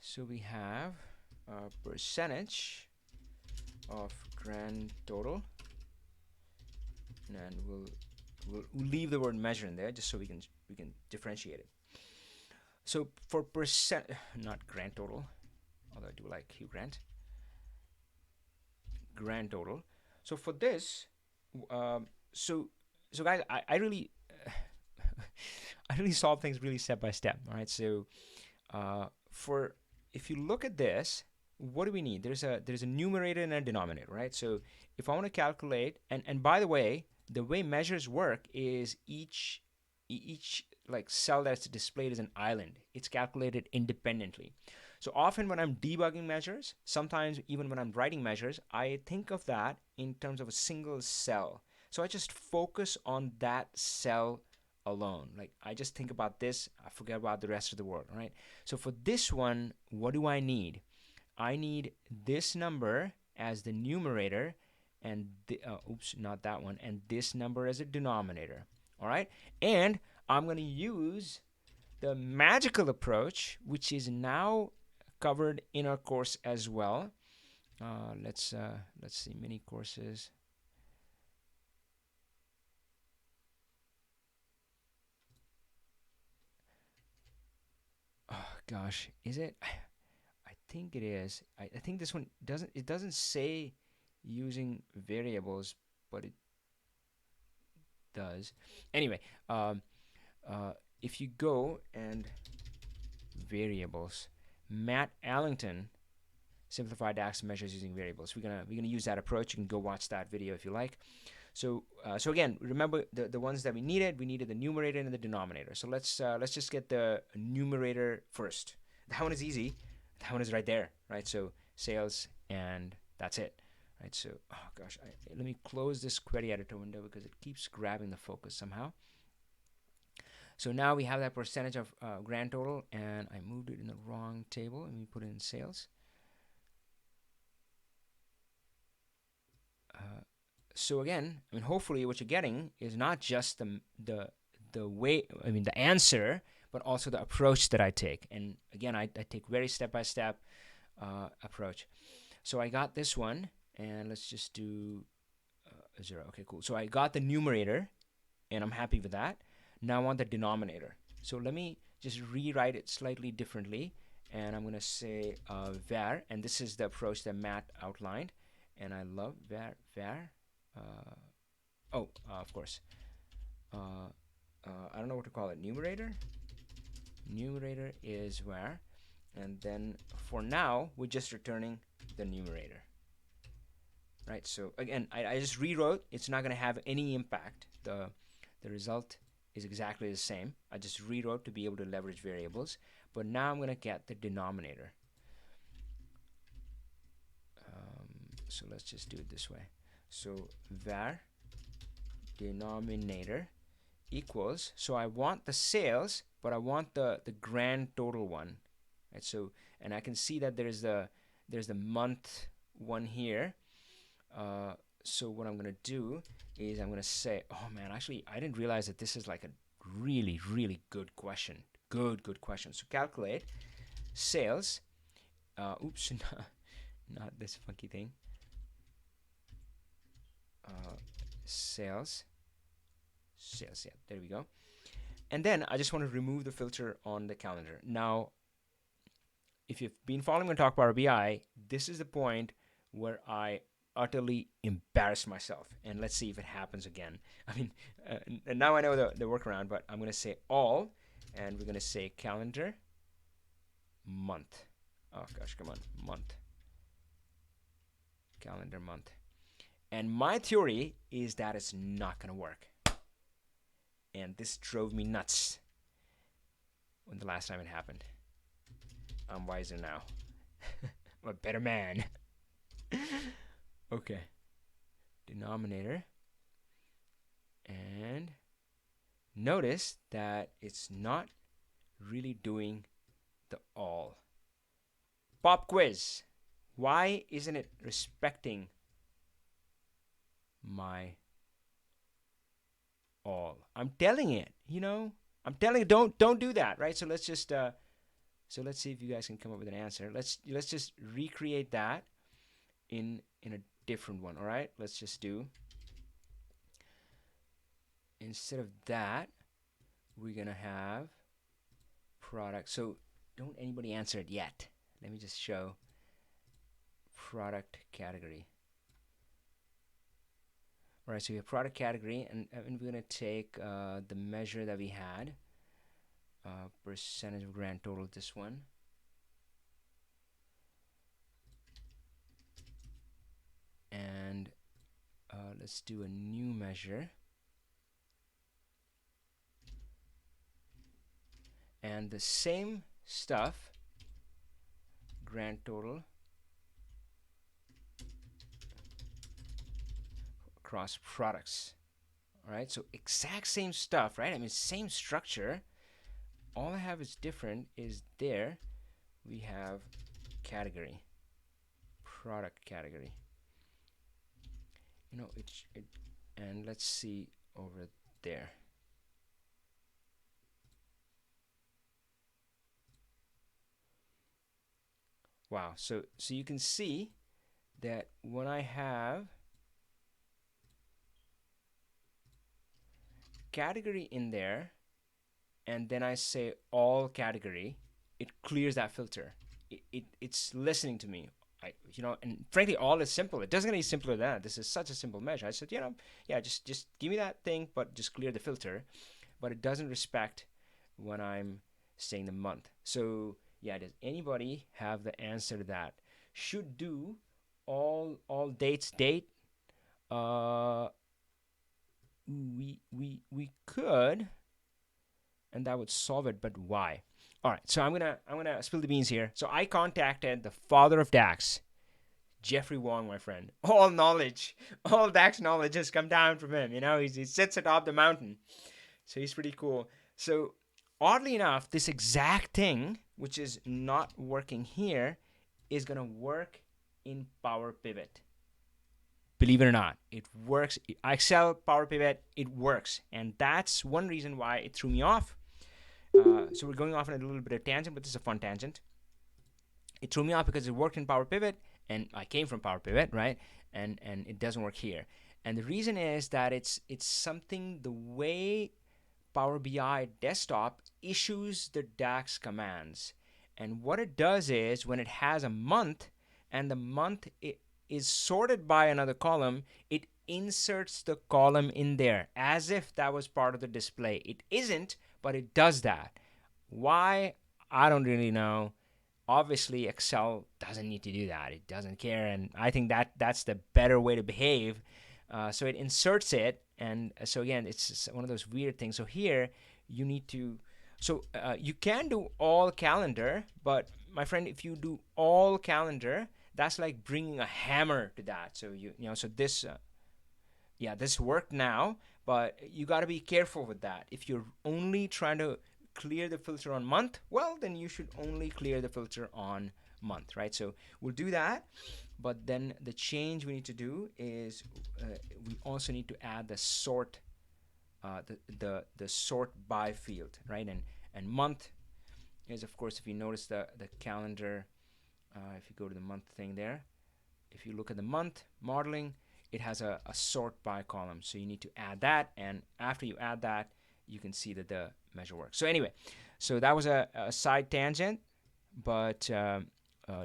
So we have percentage of grand total. And we'll leave the word measure in there just so we can differentiate it. So for percent, not grand total, although I do like Hugh Grant. Grand total. So for this, so guys, I really I really solve things really step by step. All right. So if you look at this, what do we need? There's a numerator and a denominator, right? So if I want to calculate, and by the way measures work is each like cell that's displayed as an island. It's calculated independently. So often when I'm debugging measures, sometimes even when I'm writing measures, I think of that in terms of a single cell. So I just focus on that cell alone. Like I just think about this, I forget about the rest of the world, right? So for this one, what do I need? I need this number as the numerator and not that one, and this number as a denominator. All right? And I'm going to use the magical approach, which is now covered in our course as well. Let's see, mini courses. gosh, is it? I think it is. I think this one doesn't say using variables, but it does. Anyway, if you go and variables, Matt Allington simplified DAX measures using variables. We're gonna use that approach. You can go watch that video if you like. So again, remember the ones that we needed. We needed the numerator and the denominator. So let's just get the numerator first. That one is easy. That one is right there, right? So sales, and that's it, right? So oh gosh, let me close this query editor window because it keeps grabbing the focus somehow. So now we have that percentage of grand total, and I moved it in the wrong table. Let me put it in sales. So again, I mean, hopefully what you're getting is not just the way, I mean, the answer, but also the approach that I take. And again, I take very step-by-step approach. So I got this one, and let's just do 0. Okay, cool. So I got the numerator, and I'm happy with that. Now I want the denominator. So let me just rewrite it slightly differently, and I'm going to say var, and this is the approach that Matt outlined. And I love var. Of course. I don't know what to call it. Numerator. Numerator is var, and then for now we're just returning the numerator. Right. So again, I just rewrote. It's not going to have any impact. The result is exactly the same. I just rewrote to be able to leverage variables. But now I'm going to get the denominator. So let's just do it this way. So var denominator equals, so I want the sales, but I want the grand total one, right? So, and I can see that there's the month one here. So what I'm gonna do is I'm gonna say, oh man, actually I didn't realize that this is like a really, really good question. Good question. So calculate sales. Oops, not this funky thing. Sales, yeah, there we go. And then I just want to remove the filter on the calendar. Now, if you've been following me on Talk Power BI, this is the point where I utterly embarrassed myself. And let's see if it happens again. I mean, now I know the workaround, but I'm going to say all, and we're going to say calendar month. Oh gosh, come on, month. Calendar month. And my theory is that it's not going to work. And this drove me nuts when the last time it happened. I'm wiser now. I'm a better man. Okay. Denominator. And notice that it's not really doing the all. Pop quiz. Why isn't it respecting my all? I'm telling it, I'm telling it, don't do that, right? So let's just so let's see if you guys can come up with an answer. Let's just recreate that in a different one. All right, let's just do, instead of that, we're gonna have product. So don't anybody answer it yet. Let me just show product category. All right, so we have product category, and we're going to take the measure that we had, percentage of grand total, this one. And let's do a new measure. And the same stuff, grand total, across products. All right, so exact same stuff, right? I mean, same structure. All I have is different is there we have category, product category. And let's see over there. Wow, so you can see that when I have category in there, and then I say all category, it clears that filter. It's listening to me. And frankly, all is simple. It doesn't get any simpler than that. This is such a simple measure. I said, just give me that thing, but just clear the filter. But it doesn't respect when I'm saying the month. So does anybody have the answer to that? Should do all dates date. We could, and that would solve it. But why? All right, so I'm gonna spill the beans here. So I contacted the father of DAX, Jeffrey Wong, my friend. All DAX knowledge has come down from him. He sits atop the mountain, so he's pretty cool. So oddly enough, this exact thing, which is not working here, is gonna work in PowerPivot. Believe it or not, it works. Excel, PowerPivot, it works, and that's one reason why it threw me off. So we're going off on a little bit of tangent, but this is a fun tangent. It threw me off because it worked in PowerPivot, and I came from PowerPivot, right? And it doesn't work here. And the reason is that it's something, the way Power BI Desktop issues the DAX commands. And what it does is when it has a month, and the month is sorted by another column, it inserts the column in there as if that was part of the display. It isn't, but it does that. Why? I don't really know. Obviously, Excel doesn't need to do that. It doesn't care, and I think that's the better way to behave. So it inserts it, and so again, it's one of those weird things. So here, you need to... So you can do all calendar, but my friend, if you do all calendar, that's like bringing a hammer to that. So so this... this worked now, but you got to be careful with that. If you're only trying to clear the filter on month, well, then you should only clear the filter on month, right? So we'll do that, but then the change we need to do is we also need to add the sort, the sort by field, right? And month is, of course, if you notice the calendar, if you go to the month thing there, if you look at the month modeling, it has a sort by column. So you need to add that, and after you add that, you can see that the measure works. So anyway, so that was a side tangent, but a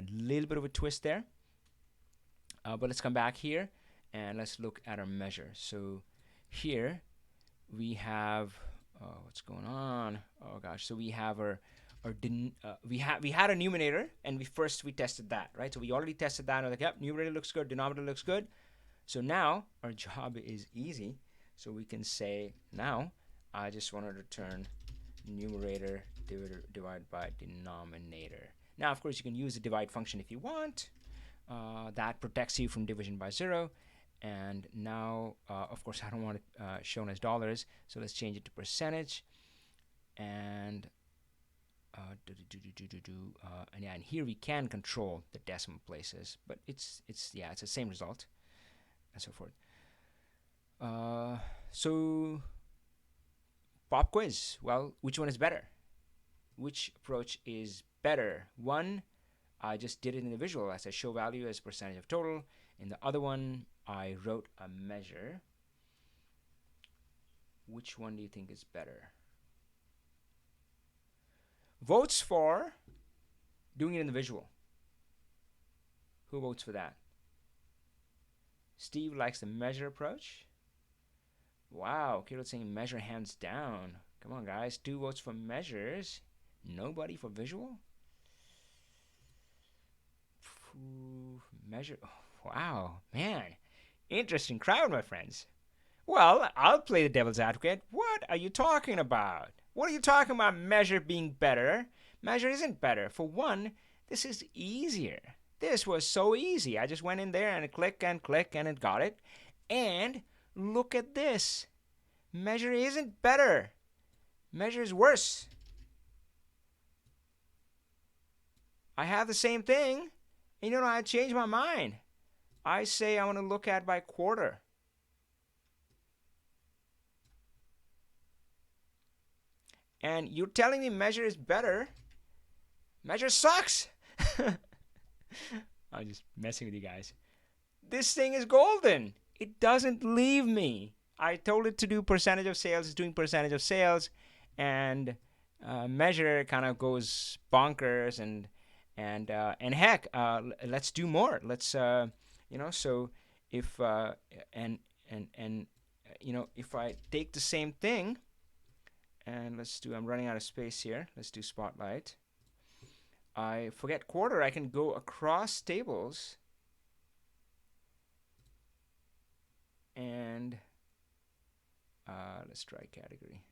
little bit of a twist there. But let's come back here, and let's look at our measure. So here we have, what's going on? Oh gosh, so we have we had a numerator, and we tested that, right? So we already tested that, and we're like, yep, numerator looks good, denominator looks good. So now our job is easy. So we can say, now I just want to return numerator divided by denominator. Now, of course, you can use the divide function if you want. That protects you from division by 0. And now, of course, I don't want it shown as dollars. So let's change it to percentage. And and here we can control the decimal places, but it's the same result, and so forth. So pop quiz. Well, which one is better? Which approach is better? One, I just did it in the visual. I said show value as percentage of total. In the other one, I wrote a measure. Which one do you think is better? Votes for doing it in the visual. Who votes for that? Steve likes the measure approach. Wow, Kiril's saying measure hands down. Come on, guys. 2 votes for measures. Nobody for visual? Measure. Oh, wow, man. Interesting crowd, my friends. Well, I'll play the devil's advocate. What are you talking about? What are you talking about measure being better? Measure isn't better. For one, this is easier. This was so easy. I just went in there and click and it got it. And look at this. Measure isn't better. Measure is worse. I have the same thing. And I changed my mind. I say I want to look at by quarter. And you're telling me measure is better. Measure sucks. I'm just messing with you guys. This thing is golden. It doesn't leave me. I told it to do percentage of sales. It's doing percentage of sales. And measure kind of goes bonkers, and heck, let's do more. Let's so if and if I take the same thing and let's do, I'm running out of space here. Let's do spotlight. I forget quarter. I can go across tables and let's try category.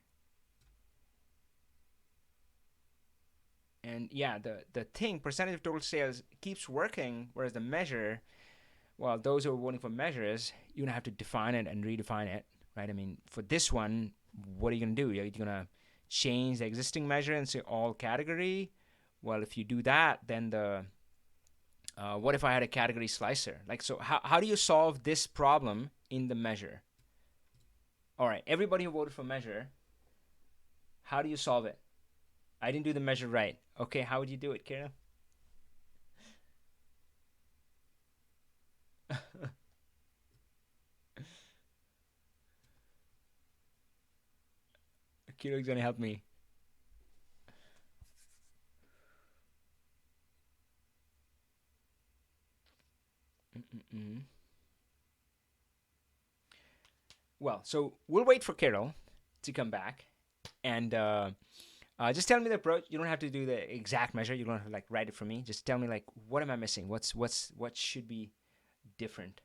And yeah, the thing, percentage of total sales, keeps working, whereas the measure, well, those who are voting for measures, you're going to have to define it and redefine it, right? I mean, for this one, what are you going to do? You're going to change the existing measure and say all category? Well, if you do that, then what if I had a category slicer? Like, so how do you solve this problem in the measure? All right, everybody who voted for measure, how do you solve it? I didn't do the measure right. Okay, how would you do it, Kirill? Kirill's gonna help me. Well, so we'll wait for Kirill to come back, and just tell me the approach. You don't have to do the exact measure. You don't have to like write it for me. Just tell me like what am I missing? What should be different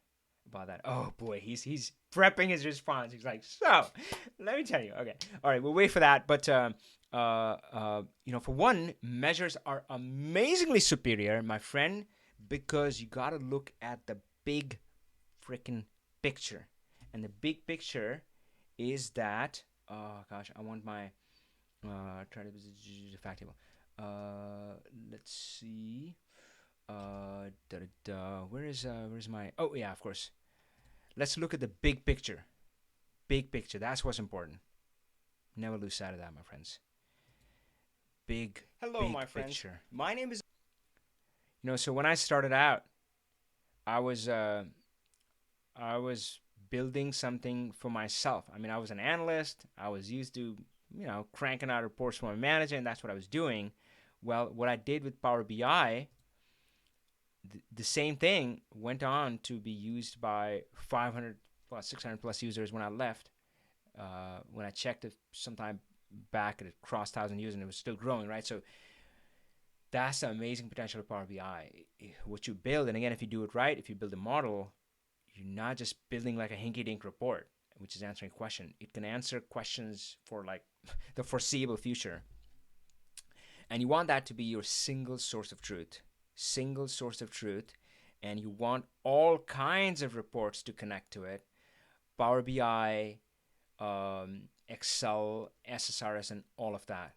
about that? Oh boy, he's prepping his response. He's like, so let me tell you. Okay, all right, we'll wait for that. But for one, measures are amazingly superior, my friend, because you got to look at the big freaking picture, and the big picture is that. Oh gosh, I want my. Try to the fact table. Let's see. Where's my? Oh yeah, of course. Let's look at the big picture. Big picture. That's what's important. Never lose sight of that, my friends. Hello, my friends. Picture. My name is. So when I started out, I was building something for myself. I mean, I was an analyst. I was used to cranking out reports for my manager, and that's what I was doing. Well, what I did with Power BI, the same thing went on to be used by 500 plus, 600 plus users when I left. When I checked it sometime back, it crossed 1,000 users, and it was still growing, right? So that's the amazing potential of Power BI. What you build, and again, if you do it right, if you build a model, you're not just building like a hinky-dink report, which is answering a question. It can answer questions for like the foreseeable future. And you want that to be your single source of truth. And you want all kinds of reports to connect to it. Power BI, Excel, SSRS, and all of that.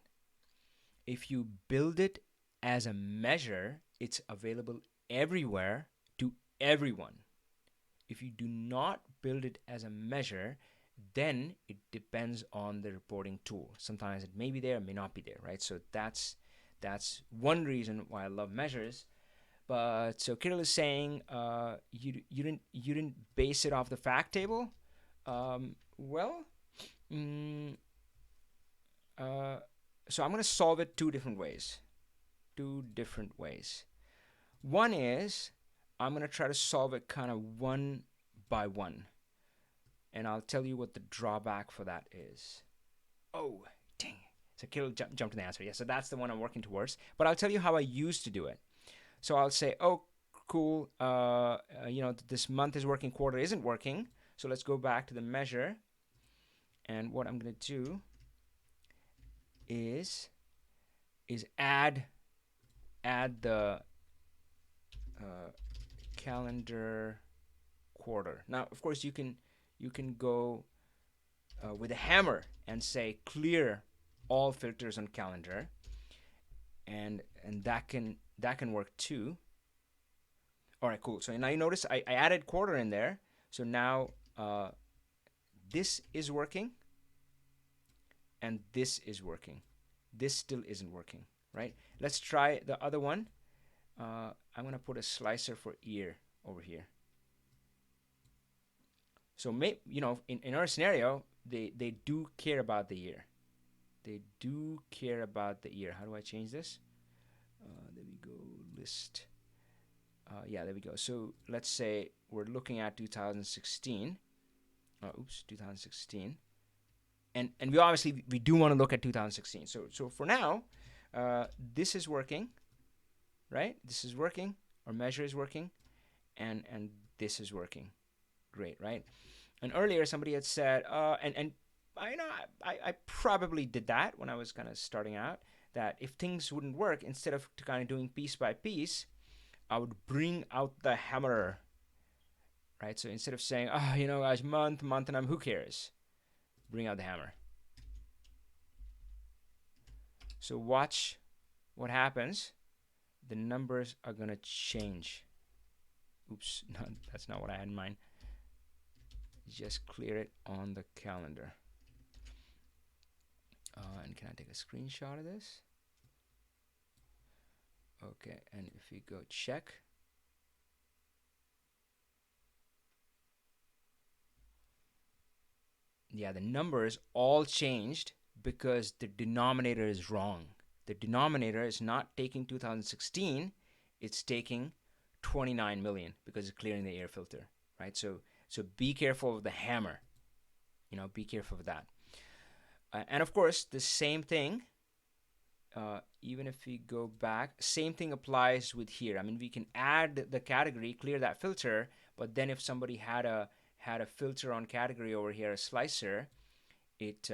If you build it as a measure, it's available everywhere to everyone. If you do not build it as a measure, then it depends on the reporting tool. Sometimes it may be there, it may not be there, right? So that's one reason why I love measures. But so Kirill is saying you didn't base it off the fact table. So I'm going to solve it two different ways. One is I'm going to try to solve it kind of one by one. And I'll tell you what the drawback for that is. Oh, dang. So Kirill jumped to the answer. Yeah, so that's the one I'm working towards. But I'll tell you how I used to do it. So I'll say, oh, cool. This month is working, quarter isn't working. So let's go back to the measure. And what I'm going to do is add the calendar quarter. Now, of course, you can go with a hammer and say clear all filters on calendar, and that can work too. All right, cool. So now you notice I added quarter in there. So now this is working, and this is working. This still isn't working, right? Let's try the other one. I'm gonna put a slicer for ear over here. So in our scenario, they do care about the year. they do care about the year. How do I change this? There we go, list. Yeah, there we go. So let's say we're looking at 2016. 2016. And we obviously we do want to look at 2016. So for now, this is working, right? This is working. Our measure is working, and this is working. Great, right? And earlier somebody had said, and I know I probably did that when I was kind of starting out, that if things wouldn't work, instead of kind of doing piece by piece, I would bring out the hammer, right? So instead of saying, guys, month, and who cares? Bring out the hammer. So watch what happens. The numbers are going to change. Oops, no, that's not what I had in mind. Just clear it on the calendar. And can I take a screenshot of this? Okay, and if we go check, yeah, the numbers all changed because the denominator is wrong. The denominator is not taking 2016, it's taking 29 million because it's clearing the air filter, right? So be careful of the hammer. Be careful of that. And of course, the same thing, even if we go back, same thing applies with here. I mean, we can add the category, clear that filter, but then if somebody had a filter on category over here, a slicer, it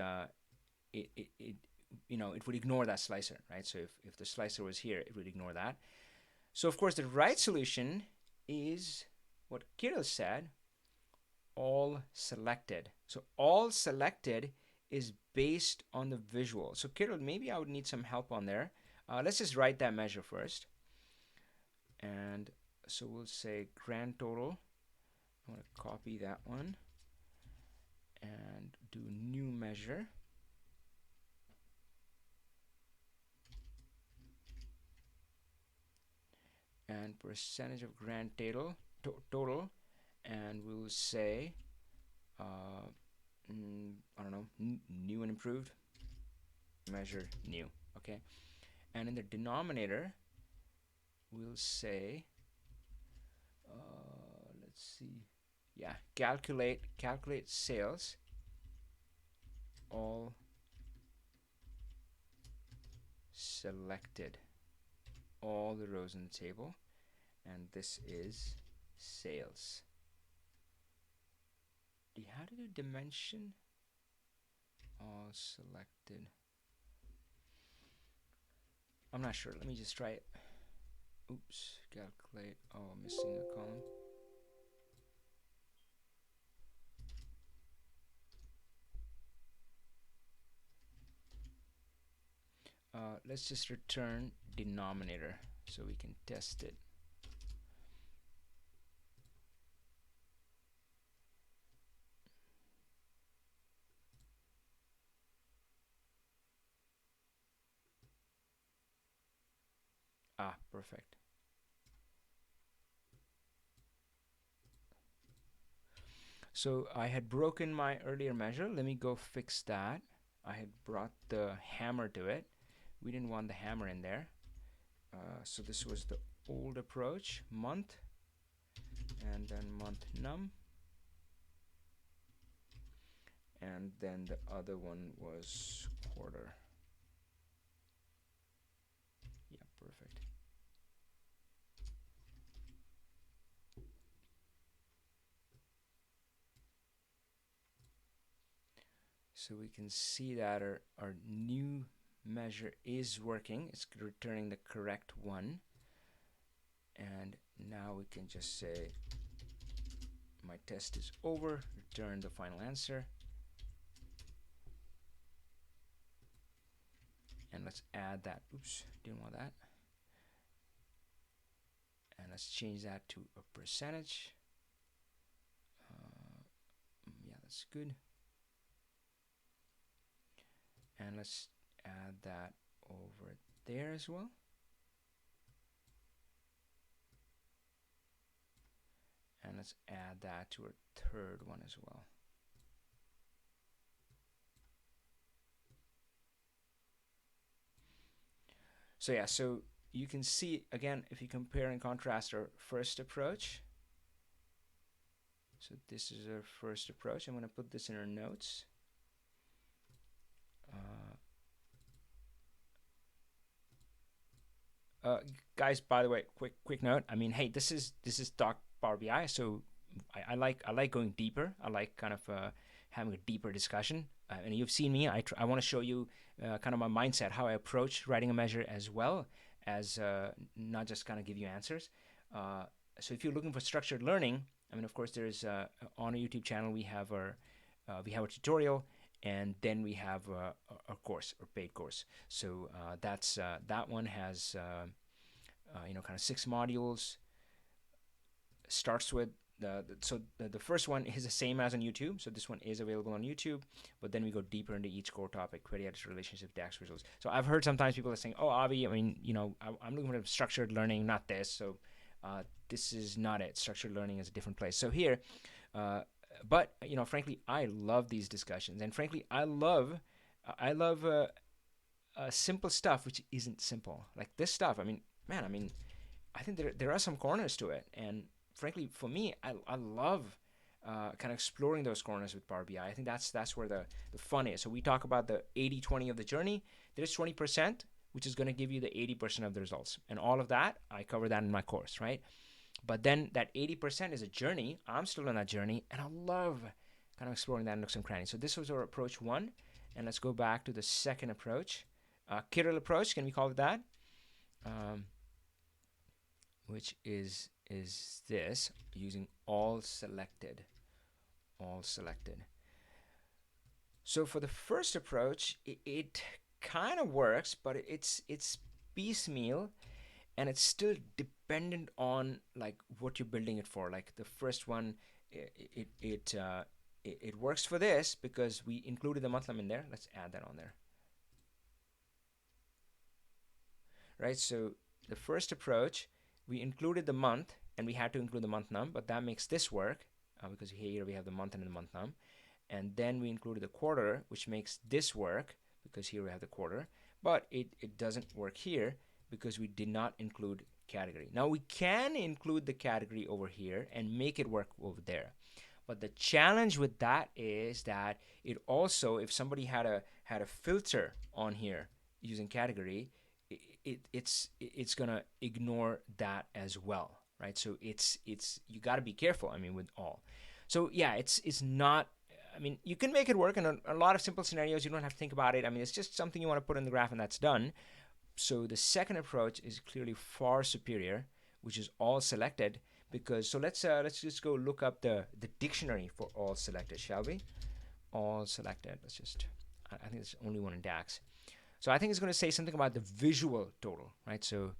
would ignore that slicer, right? So if the slicer was here, it would ignore that. So of course, the right solution is what Kirill said, all selected. So all selected is based on the visual. So Kirill, maybe I would need some help on there. Let's just write that measure first. And so we'll say grand total. I'm going to copy that one and do new measure. And percentage of grand total, and we'll say I don't know, new and improved, measure new. Okay, and in the denominator we'll say let's see, yeah, calculate sales, all selected, all the rows in the table, and this is sales. Do you have to do dimension? All selected. I'm not sure. Let me just try it. Oops, calculate. Oh, I'm missing a column. Let's just return denominator so we can test it. Perfect. So I had broken my earlier measure. Let me go fix that. I had brought the hammer to it. We didn't want the hammer in there. So this was the old approach, month, and then month num. And then the other one was quarter. Yeah, perfect. So we can see that our new measure is working. It's returning the correct one. And now we can just say my test is over, return the final answer. And let's add that. Oops, didn't want that. And let's change that to a percentage. Yeah, that's good. And let's add that over there as well. And let's add that to our third one as well. So yeah, so you can see again if you compare and contrast our first approach. So this is our first approach. I'm going to put this in our notes. Guys, by the way, quick note. I mean, hey, this is Doc Power BI, so I like going deeper. I like kind of having a deeper discussion. And you've seen me. I want to show you kind of my mindset, how I approach writing a measure, as well as not just kind of give you answers. So if you're looking for structured learning, I mean, of course, there's on our YouTube channel we have our tutorial, and then we have a course, or paid course. So that's that one has kind of 6 modules. Starts with the first one is the same as on YouTube. So this one is available on YouTube, but then we go deeper into each core topic: query editor, relationship, DAX results. So I've heard sometimes people are saying, "Oh, Avi, I mean, I'm looking for structured learning, not this." So this is not it. Structured learning is a different place. So here, but frankly, I love these discussions, and frankly, I love simple stuff which isn't simple, like this stuff. I mean, man, I think there are some corners to it, and frankly, for me, I love kind of exploring those corners with Power BI. I think that's where the fun is. So we talk about the 80-20 of the journey. There's 20%, which is going to give you the 80% of the results. And all of that, I cover that in my course, right? But then that 80% is a journey. I'm still on that journey, and I love kind of exploring that in nooks and crannies. So this was our approach 1, and let's go back to the second approach. Kirill approach, can we call it that? Which is this, using all selected. So for the first approach, it kind of works, but it's piecemeal, and it's still dependent on like what you're building it for. Like the first one, it works for this because we included the month num in there. Let's add that on there. Right, so the first approach, we included the month, and we had to include the month num, but that makes this work because here we have the month and the month num. And then we included the quarter, which makes this work because here we have the quarter, but it doesn't work here because we did not include category. Now we can include the category over here and make it work over there. But the challenge with that is that it also, if somebody had a filter on here using category, it's gonna ignore that as well, right? So it's you got to be careful. I mean, with all. So yeah, it's not. I mean, you can make it work in a lot of simple scenarios. You don't have to think about it. I mean, it's just something you want to put in the graph, and that's done. So the second approach is clearly far superior, which is all selected. Because so let's just go look up the dictionary for all selected, shall we? All selected. Let's just. I think there's only one in DAX. So I think it's going to say something about the visual total, right? So,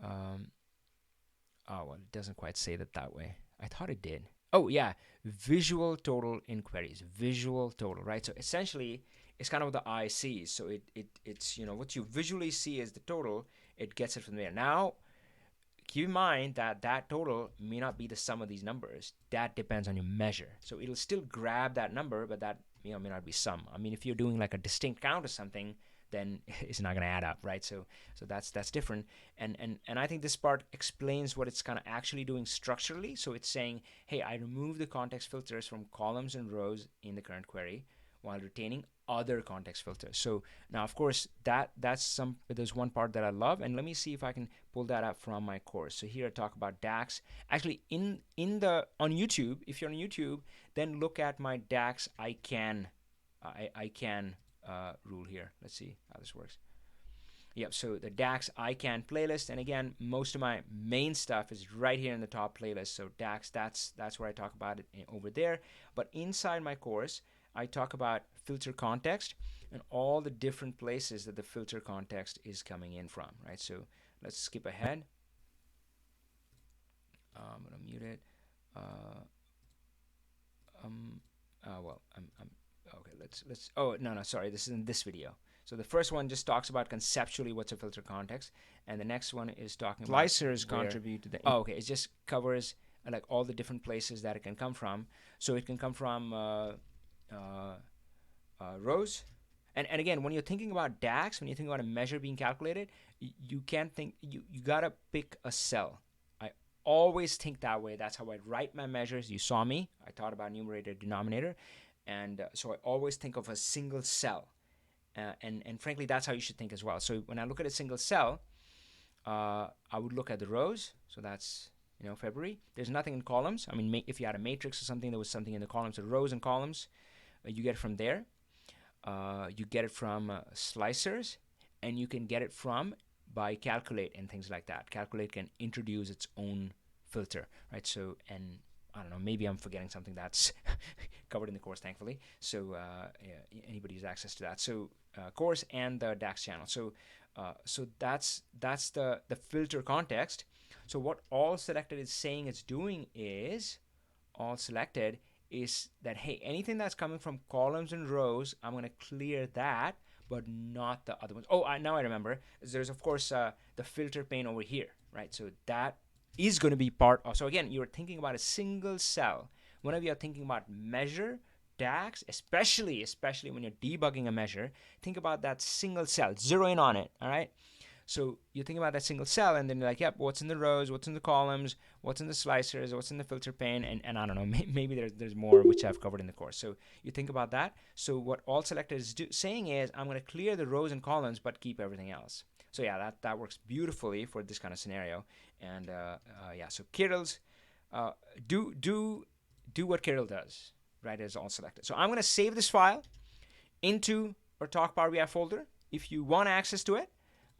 oh, well, it doesn't quite say that way. I thought it did. Oh, yeah, visual total in queries, visual total, right? So essentially, it's kind of what the eye sees. So it's what you visually see as the total, it gets it from there. Now, keep in mind that total may not be the sum of these numbers. That depends on your measure. So it'll still grab that number, but that may not be sum. I mean, if you're doing like a distinct count or something, then it's not going to add up, right? So that's different. And I think this part explains what it's kind of actually doing structurally. So it's saying, hey, I remove the context filters from columns and rows in the current query while retaining other context filters. So now, of course, there's one part that I love, and let me see if I can pull that up from my course. So here I talk about DAX. Actually, on YouTube, if you're on YouTube, then look at my DAX I can rule here. Let's see how this works. Yep, so the DAX I can playlist, and again, most of my main stuff is right here in the top playlist. So DAX, that's where I talk about it over there. But inside my course, I talk about filter context and all the different places that the filter context is coming in from, right? So let's skip ahead. I'm gonna mute it. Okay, let's. Oh no, sorry. This is in this video. So the first one just talks about conceptually what's a filter context, and the next one is talking about slicers contribute to the. Oh, okay. It just covers like all the different places that it can come from. So it can come from rows. And again, when you're thinking about DAX, when you think about a measure being calculated, you can't think, you gotta pick a cell. I always think that way. That's how I write my measures. You saw me. I thought about numerator, denominator. And so I always think of a single cell. And frankly, that's how you should think as well. So when I look at a single cell, I would look at the rows. So that's, February. There's nothing in columns. I mean, if you had a matrix or something, there was something in the columns. So rows and columns, you get it from there. You get it from slicers, and you can get it from by calculate and things like that. Calculate can introduce its own filter, right? So, and I don't know, maybe I'm forgetting something that's covered in the course, thankfully. So anybody has access to that. So course and the DAX channel. So that's the filter context. So what all selected is saying it's doing is, all selected is that, hey, anything that's coming from columns and rows, I'm going to clear that, but not the other ones. Oh, now I remember. There's, of course, the filter pane over here, right? So that is going to be part of. So again, you're thinking about a single cell. Whenever you're thinking about measure, DAX, especially when you're debugging a measure, think about that single cell. Zero in on it, all right? So you think about that single cell, and then you're like, yep, what's in the rows, what's in the columns, what's in the slicers, what's in the filter pane, and I don't know, maybe there's more which I've covered in the course. So you think about that. So what all selected is saying is, I'm going to clear the rows and columns, but keep everything else. So yeah, that works beautifully for this kind of scenario. And yeah, so Kirill's, do what Kirill does, right, as all selected. So I'm going to save this file into our Talk Power BI folder. If you want access to it,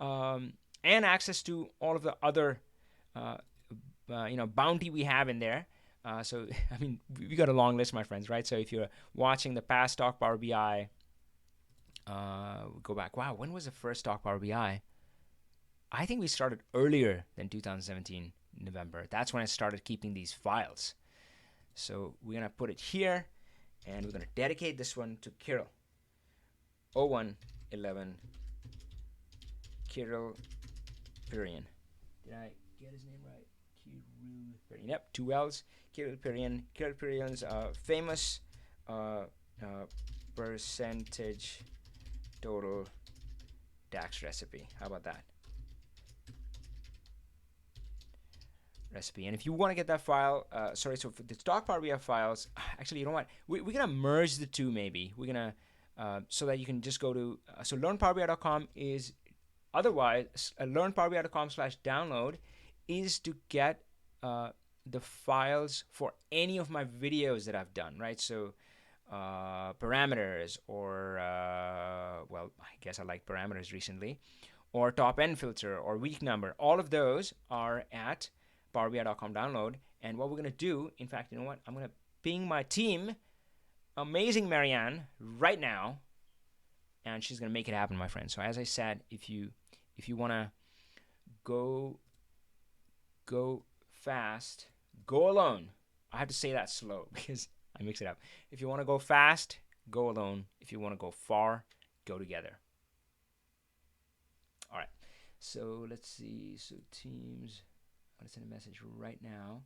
and access to all of the other, bounty we have in there. So, I mean, we got a long list, my friends, right? So if you're watching the past Talk Power BI, go back. Wow, when was the first Talk Power BI? I think we started earlier than 2017, November. That's when I started keeping these files. So we're going to put it here, and we're going to dedicate this one to Kirill. 0111. Kirill Pirian. Did I get his name right? Kirill Pirian. Yep, 2 L's. Kirill Pirian. Kirill Pirian's famous percentage total DAX recipe. How about that? Recipe. And if you want to get that file, so for the Talk Power BI files, actually, you know what? We're going to merge the two maybe. We're going to, so that you can just go to, so learnpowerbi.com is, otherwise, learnpowerbi.com/download is to get the files for any of my videos that I've done, right? So parameters, or, well, I guess I like parameters recently, or top end filter, or week number. All of those are at powerbi.com download. And what we're going to do, in fact, you know what? I'm going to ping my team, amazing Marianne, right now, and she's going to make it happen, my friend. So as I said, if you want to go fast, go alone. I have to say that slow because I mix it up. If you want to go fast, go alone. If you want to go far, go together. All right. So let's see. So teams, I'm going to send a message right now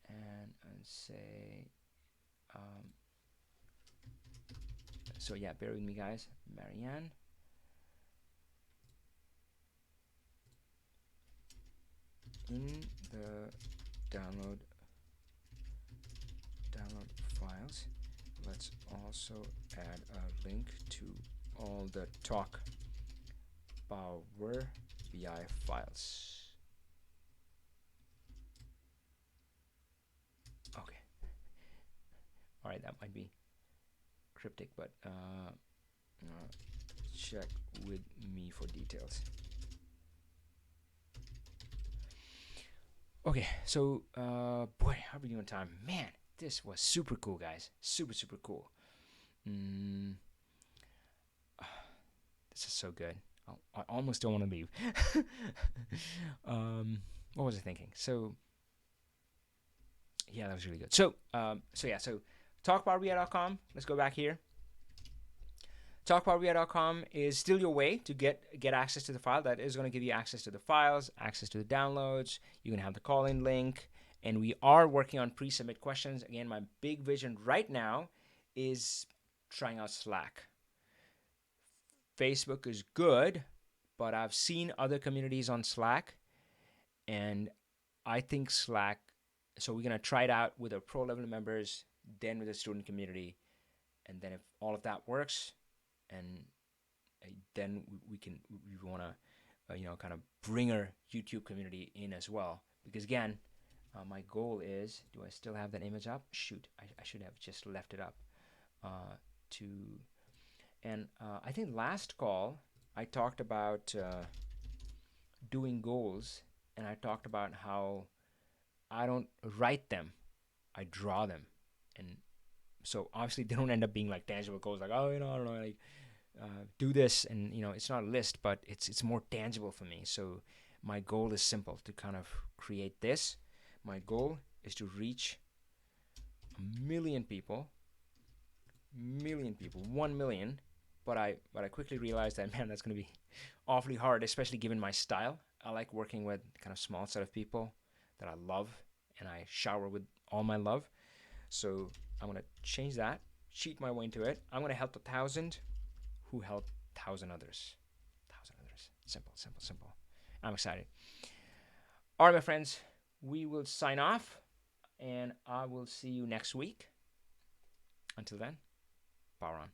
and say, so yeah, bear with me, guys. Marianne. In the download files, let's also add a link to all the Talk Power BI files. Okay. All right, that might be cryptic, but check with me for details. Okay, so boy, how are we doing time? Man, this was super cool, guys. Super cool. This is so good. I almost don't want to leave. What was I thinking? So yeah, that was really good. So so talkpowerbi.com. Let's go back here. Talkpowerbi.com is still your way to get access to the file. That is going to give you access to the files, access to the downloads. You're going to have the call-in link. And we are working on pre-submit questions. Again, my big vision right now is trying out Slack. Facebook is good, but I've seen other communities on Slack, and I think Slack, so we're going to try it out with our pro level members, then with the student community, and then if all of that works, and then we want to kind of bring our YouTube community in as well. Because again, my goal is, do I still have that image up? Shoot, I should have just left it up. And I think last call I talked about doing goals, and I talked about how I don't write them, I draw them. And so obviously they don't end up being like tangible goals, like, oh, I don't know, like do this, and it's not a list, but it's more tangible for me. So my goal is simple, to kind of create this. My goal is to reach 1 million people, 1 million. But I quickly realized that, man, that's going to be awfully hard, especially given my style. I like working with kind of small set of people that I love, and I shower with all my love. So I'm going to change that, cheat my way into it. I'm going to help 1,000 who help 1,000 others. 1,000 others. Simple, simple, simple. I'm excited. All right, my friends, we will sign off, and I will see you next week. Until then, power on.